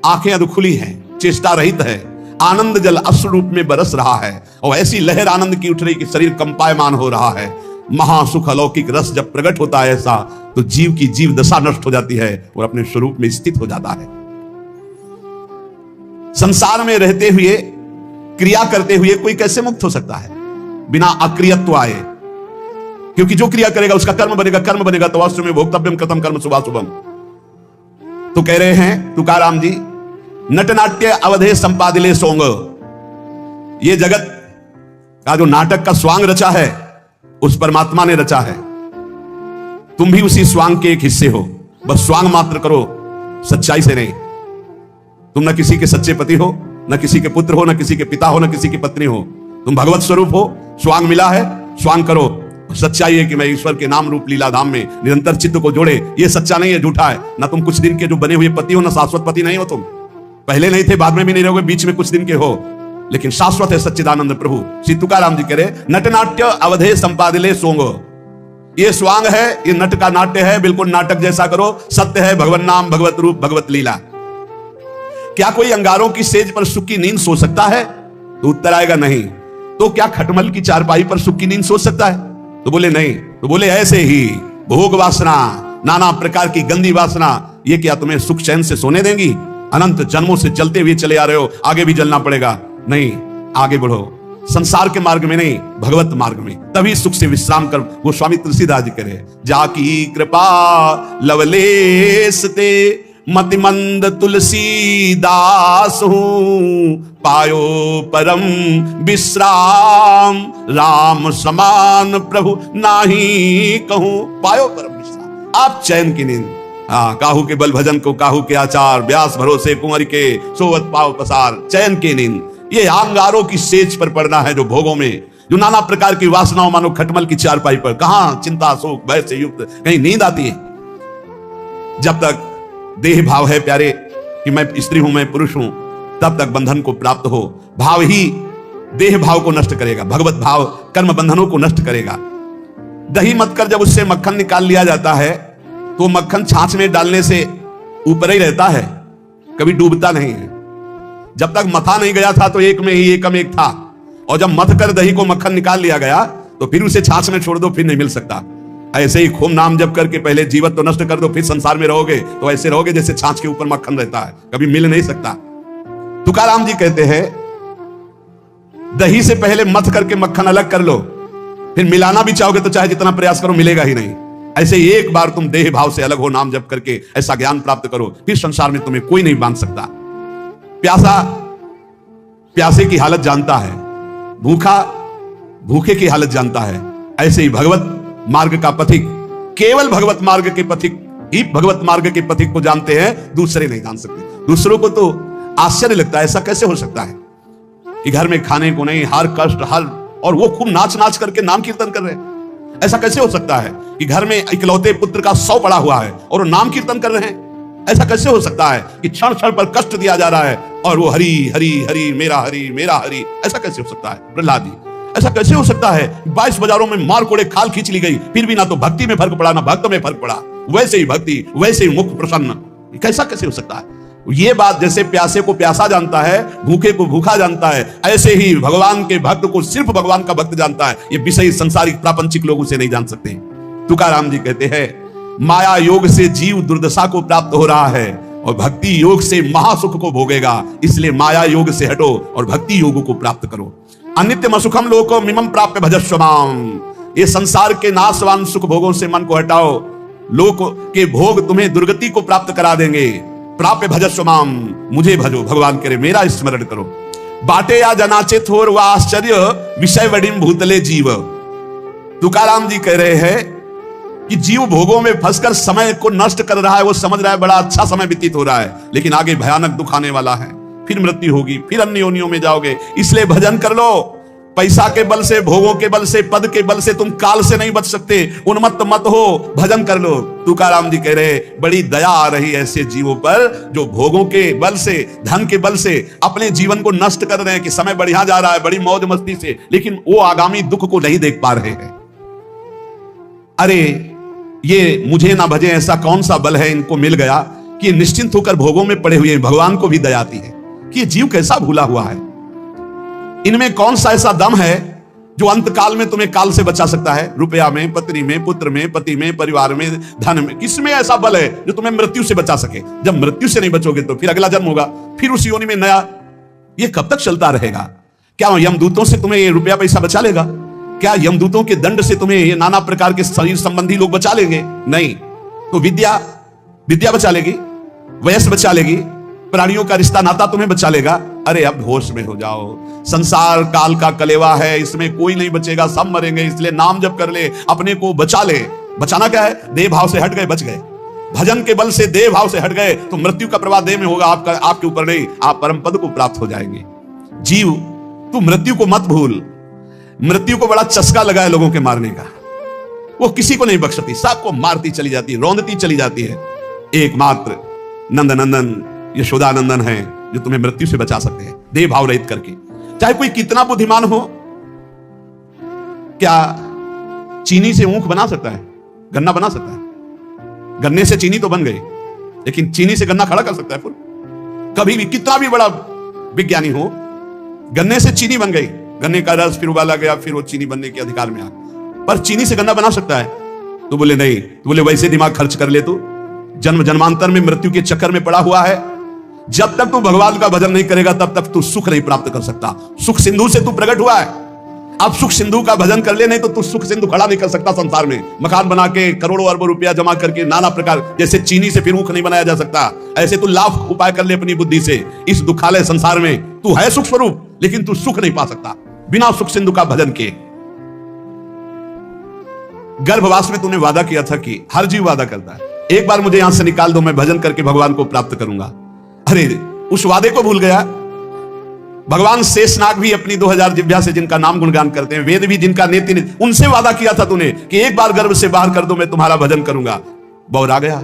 आंखें अधखुली हैं, चेष्टा रहित है, आनंद जल अश्रु रूप में बरस रहा है और ऐसी लहर आनंद की उठ रही कि शरीर कंपायमान हो रहा है। महासुख अलौकिक रस जब प्रकट होता है ऐसा, तो जीव की जीव दशा नष्ट हो जाती है और अपने स्वरूप में स्थित हो जाता है। संसार में रहते हुए, क्रिया करते हुए कोई कैसे मुक्त हो सकता है बिना अक्रियत्व आए? क्योंकि जो क्रिया करेगा उसका कर्म बनेगा, कर्म बनेगा तो वास्तव में भोक्तव्यम कृतम कर्म शुभाशुभम। तो कह रहे हैं तुकाराम जी, नटनाट्य अवधे संपादिले सोंग, ये जगत का जो नाटक का स्वांग रचा है उस परमात्मा ने रचा है। तुम भी उसी स्वांग के एक हिस्से हो, बस स्वांग मात्र करो, सच्चाई से नहीं। तुम न किसी के सच्चे पति हो, न किसी के पुत्र हो, न किसी के पिता हो, न किसी की पत्नी हो, तुम भगवत स्वरूप हो। स्वांग मिला है, स्वांग करो। सच्चाई है कि मैं ईश्वर के नाम रूप लीला धाम में निरंतर चित्त को जोड़े, ये सच्चा नहीं है, झूठा है। ना तुम कुछ दिन के जो बने हुए पति हो, ना शाश्वत पति नहीं हो। तुम पहले नहीं थे, बाद में भी नहीं रहोगे, बीच में कुछ दिन के हो, लेकिन शाश्वत है सच्चिदानंद प्रभु। श्री तुकाराम जी कह रहे, नटनाट्य अवधे संपादिले सोंग, ये स्वांग है, ये नट का नाट्य है, बिल्कुल नाटक जैसा करो। सत्य है भगवत नाम, भगवत रूप, भगवत लीला। क्या कोई अंगारों की सेज पर सुख की नींद सो सकता है? तो उत्तर आएगा नहीं। तो क्या खटमल की चारपाई पर सुख की नींद सो सकता है? तो बोले नहीं। तो बोले ऐसे ही भोग वासना, नाना प्रकार की गंदी वासना, ये क्या तुम्हें सुख चैन से सोने देंगी? अनंत जन्मों से जलते हुए चले आ रहे हो, आगे भी जलना पड़ेगा। नहीं, आगे बढ़ो, संसार के मार्ग में नहीं, भगवत मार्ग में, तभी सुख से विश्राम कर। वो स्वामी तुलसीदास जी करे, जाकी कृपा लवलेस ते मतिमंद तुलसीदास हूं, पायो परम विश्राम, राम समान प्रभु नाही कहूं। पायो परम विश्राम, आप चैन की नींद। काहू के बल भजन को काहू के आचार, व्यास भरोसे कुंवर के सोवत पाव पसार। चैन की नींद, ये अंगारों की सेज पर पड़ना है, जो भोगों में, जो नाना प्रकार की वासनाओं, मानो खटमल की चारपाई पर। कहां चिंता शोक भय से युक्त कहीं नींद आती है? जब तक देह भाव है प्यारे कि मैं स्त्री हूं, मैं पुरुष हूं, तब तक बंधन को प्राप्त हो। भाव ही देह भाव को नष्ट करेगा, भगवत भाव कर्म बंधनों को नष्ट करेगा। दही मत कर जब उससे मक्खन निकाल लिया जाता है तो मक्खन छाछ में डालने से ऊपर ही रहता है, कभी डूबता नहीं है। जब तक मथा नहीं गया था तो एक में ही एकम एक था, और जब मथ कर दही को मक्खन निकाल लिया गया तो फिर उसे छाछ में छोड़ दो, फिर नहीं मिल सकता। ऐसे ही खूब नाम जप करके पहले जीवत तो नष्ट कर दो, फिर संसार में रहोगे तो ऐसे रहोगे जैसे छाछ के ऊपर मक्खन रहता है, कभी मिल नहीं सकता। तुकाराम जी कहते हैं, दही से पहले मथ करके मक्खन अलग कर लो, फिर मिलाना भी चाहोगे तो चाहे जितना प्रयास करो मिलेगा ही नहीं। ऐसे ही एक बार तुम देह भाव से अलग हो, नाम जप करके ऐसा ज्ञान प्राप्त करो, फिर संसार में तुम्हें कोई नहीं बांध सकता। प्यासा प्यासे की हालत जानता है, भूखा भूखे की हालत जानता है। ऐसे ही भगवत मार्ग का पथिक केवल भगवत मार्ग के पथिक ही भगवत मार्ग के पथिक को जानते हैं, दूसरे नहीं जान सकते। दूसरों को तो आश्चर्य लगता है, ऐसा कैसे हो सकता है कि घर में खाने को नहीं, हर कष्ट, हर, और वो खूब नाच नाच करके नाम कीर्तन कर रहे हैं। ऐसा कैसे हो सकता है कि घर में इकलौते पुत्र का 100 पड़ा हुआ है और वो नाम कीर्तन कर रहे हैं? ऐसा कैसे हो सकता है कि क्षण क्षण पर कष्ट दिया जा रहा है और वो हरि हरि हरि मेरा हरि मेरा हरि? ऐसा कैसे हो सकता है प्रहलाद जी? ऐसा कैसे हो सकता है 22 बाजारों में मार कोड़े खाल खींच ली गई, फिर भी ना तो भक्ति में फर्क पड़ा ना भक्त में फर्क पड़ा, वैसे ही भक्ति, वैसे ही मुख प्रसन्न। कैसा कैसे हो सकता है? ये बात जैसे प्यासे को प्यासा जानता है, भूखे को भूखा जानता है, ऐसे ही भगवान के भक्त को सिर्फ भगवान का भक्त जानता है। ये विषय संसारिक प्रापंचिक लोग उसे नहीं जान सकते। तुकाराम जी कहते हैं, माया योग से जीव दुर्दशा को प्राप्त हो रहा है और भक्ति योग से महासुख को भोगेगा। इसलिए माया योग से हटो और भक्ति योग को प्राप्त करो। अनित्यम असुखम लोको मिमम प्राप्य भजस्व माम, ये संसार के नाशवान सुख भोगों से मन को हटाओ। लोक के भोग तुम्हें दुर्गति को प्राप्त करा देंगे। प्राप्य भजस्व माम, मुझे भजो, भगवान करे मेरा स्मरण करो। बाटे या जनाचे थोर व आश्चर्य, विषय वडिम भूतले जीव। तुकाराम जी कह रहे हैं कि जीव भोगों में फंसकर समय को नष्ट कर रहा है। वो समझ रहा है बड़ा अच्छा समय व्यतीत हो रहा है, लेकिन आगे भयानक दुख आने वाला है, फिर मृत्यु होगी, फिर अन्य योनियों में जाओगे। इसलिए भजन कर लो। पैसा के बल से, भोगों के बल से, पद के बल से तुम काल से नहीं बच सकते। उन्मत्त मत हो, भजन कर लो। तुकाराम जी कह रहे बड़ी दया आ रही है ऐसे जीवों पर जो भोगों के बल से, धन के बल से अपने जीवन को नष्ट कर रहे हैं कि समय बढ़िया जा रहा है बड़ी मौज मस्ती से, लेकिन वो आगामी दुख को नहीं देख पा रहे हैं। अरे ये मुझे ना भजे ऐसा कौन सा बल है इनको मिल गया कि ये निश्चिंत होकर भोगों में पड़े हुए हैं। भगवान को भी दया आती है कि ये जीव कैसा भूला हुआ है। इनमें कौन सा ऐसा दम है जो अंत काल में तुम्हें काल से बचा सकता है? रुपया में, पत्नी में, पुत्र में, पति में, परिवार में, धन में, किसमें ऐसा बल है जो तुम्हें मृत्यु से बचा सके? जब मृत्यु से नहीं बचोगे तो फिर अगला जन्म होगा, फिर उस योनि में नया। ये कब तक चलता रहेगा? क्या यमदूतों से तुम्हें ये रुपया पैसा बचा लेगा? क्या यमदूतों के दंड से तुम्हें ये नाना प्रकार के शरीर संबंधी लोग बचा लेंगे? नहीं। तो विद्या बचा लेगी, वयस बचा लेगी, प्राणियों का रिश्ता नाता तुम्हें बचा लेगा। अरे अब होश में हो जाओ। संसार काल का कलेवा है, इसमें कोई नहीं बचेगा, सब मरेंगे। इसलिए नाम जप कर ले, अपने को बचा ले। बचाना क्या है? देह भाव से हट गए, बच गए। भजन के बल से देह भाव से हट गए तो मृत्यु का प्रवाह देह में होगा, आपके ऊपर नहीं। आप परम पद को प्राप्त हो जाएंगे। जीव, तू मृत्यु को मत भूल। मृत्यु को बड़ा चस्का लगा है लोगों के मारने का। वो किसी को नहीं बख्शती, सबको मारती चली जाती है, रौंदती चली जाती है। एकमात्र नंद नंदन यशोदानंदन है जो तुम्हें मृत्यु से बचा सकते हैं, देह भाव रहित करके। चाहे कोई कितना बुद्धिमान हो, क्या चीनी से ऊख बना सकता है? गन्ना बना सकता है? गन्ने से चीनी तो बन गई, लेकिन चीनी से गन्ना खड़ा कर सकता है? कभी भी कितना भी बड़ा विज्ञानी हो, गन्ने से चीनी बन गई, गन्ने का रस फिर उबाला गया, फिर वो चीनी बनने के अधिकार में आ, पर चीनी से गन्ना बना सकता है? तो बोले नहीं। तो बोले वैसे दिमाग खर्च कर ले, तू जन्म जन्मांतर में मृत्यु के चक्कर में पड़ा हुआ है। जब तक तू भगवान का भजन नहीं करेगा तब तक तू सुख नहीं प्राप्त कर सकता। सुख सिंधु से तू प्रकट हुआ है, अब सुख सिंधु का भजन कर ले, नहीं तो तू सुख सिंधु खड़ा नहीं कर सकता संसार में। मकान बना के करोड़ों अरबों रुपया जमा करके नाना प्रकार, जैसे चीनी से फिर ऊख नहीं बनाया जा सकता, ऐसे तू लाख उपाय कर ले अपनी बुद्धि से। इस दुखालय संसार में तू है सुख स्वरूप, लेकिन तू सुख नहीं पा सकता बिना सुख सिंधु का भजन के। गर्भवास में तूने वादा किया था कि हर जीव वादा करता है, एक बार मुझे यहां से निकाल दो, मैं भजन करके भगवान को प्राप्त करूंगा। अरे उस वादे को भूल गया। भगवान शेषनाग भी अपनी 2000 जिह्वा से जिनका नाम गुणगान करते हैं, वेद भी जिनका नेति नेति, उनसे वादा किया था तूने कि एक बार गर्भ से बाहर कर दो, मैं तुम्हारा भजन करूंगा। बौरा गया,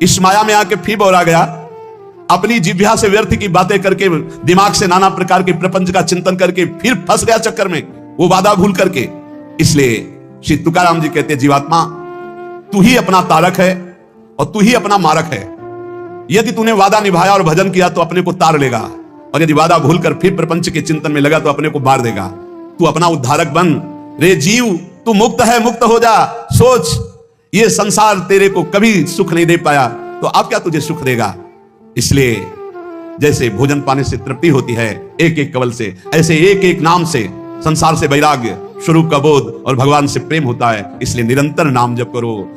इस माया में आके फिर बौरा गया। अपनी जिह्वा से व्यर्थ की बातें करके, दिमाग से नाना प्रकार के प्रपंच का चिंतन करके फिर फंस गया चक्कर में, वो वादा भूल करके। इसलिए श्री तुकाराम जी कहते, जीवात्मा तू ही अपना तारक है और तू ही अपना मारक है। यदि तूने वादा निभाया और भजन किया तो अपने को तार लेगा, और यदि वादा भूलकर फिर प्रपंच के चिंतन में लगा तो अपने को मार देगा। तू अपना उद्धारक बन रे जीव, तू मुक्त है, मुक्त हो जा। सोच, ये संसार तेरे को कभी सुख नहीं दे पाया, तो अब क्या तुझे सुख देगा? इसलिए जैसे भोजन पाने से तृप्ति होती है एक एक कवल से, ऐसे एक एक नाम से संसार से वैराग्य, स्वरूप का बोध और भगवान से प्रेम होता है। इसलिए निरंतर नाम जप करो,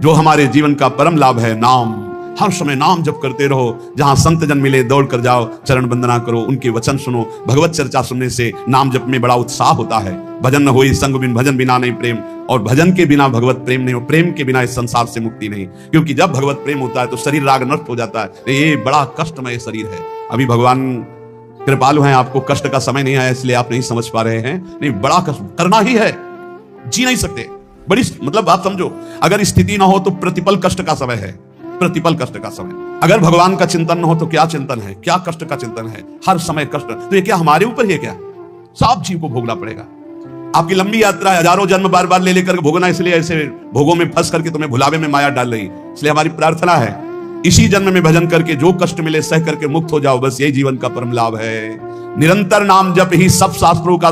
जो हमारे जीवन का परम लाभ है। नाम, हर समय नाम जप करते रहो। जहां संत जन मिले दौड़ कर जाओ, चरण वंदना करो, उनके वचन सुनो। भगवत चर्चा सुनने से नाम जप में बड़ा उत्साह होता है। भजन न होई संग बिन, भजन बिना नहीं प्रेम, और भजन के बिना भगवत प्रेम नहीं हो, प्रेम के बिना इस संसार से मुक्ति नहीं। क्योंकि जब भगवत प्रेम होता है तो शरीर राग नष्ट हो जाता है। ये बड़ा कष्टमय शरीर है। अभी भगवान कृपालु हैं, आपको कष्ट का समय नहीं आया इसलिए आप नहीं समझ पा रहे हैं। नहीं, बड़ा कष्ट करना ही है, जी नहीं सकते। बड़ी मतलब आप समझो, अगर स्थिति ना हो तो प्रतिपल कष्ट का समय है, प्रतिपल कष्ट का समय। अगर भगवान का चिंतन न हो तो क्या चिंतन है, क्या कष्ट का चिंतन है, हर समय कष्ट। तो ये क्या हमारे ऊपर ही है क्या? सब जीव को भोगना पड़ेगा। आपकी लंबी यात्रा है, हजारों जन्म बार बार ले लेकर भोगना, इसलिए ऐसे भोगों में फंस करके तुम्हें भुलावे में माया डाल रही। इसलिए हमारी प्रार्थना है, इसी जन्म में भजन करके जो कष्ट मिले सह करके मुक्त हो जाओ। बस यही जीवन का परम लाभ है। निरंतर नाम जप ही सब शास्त्रों का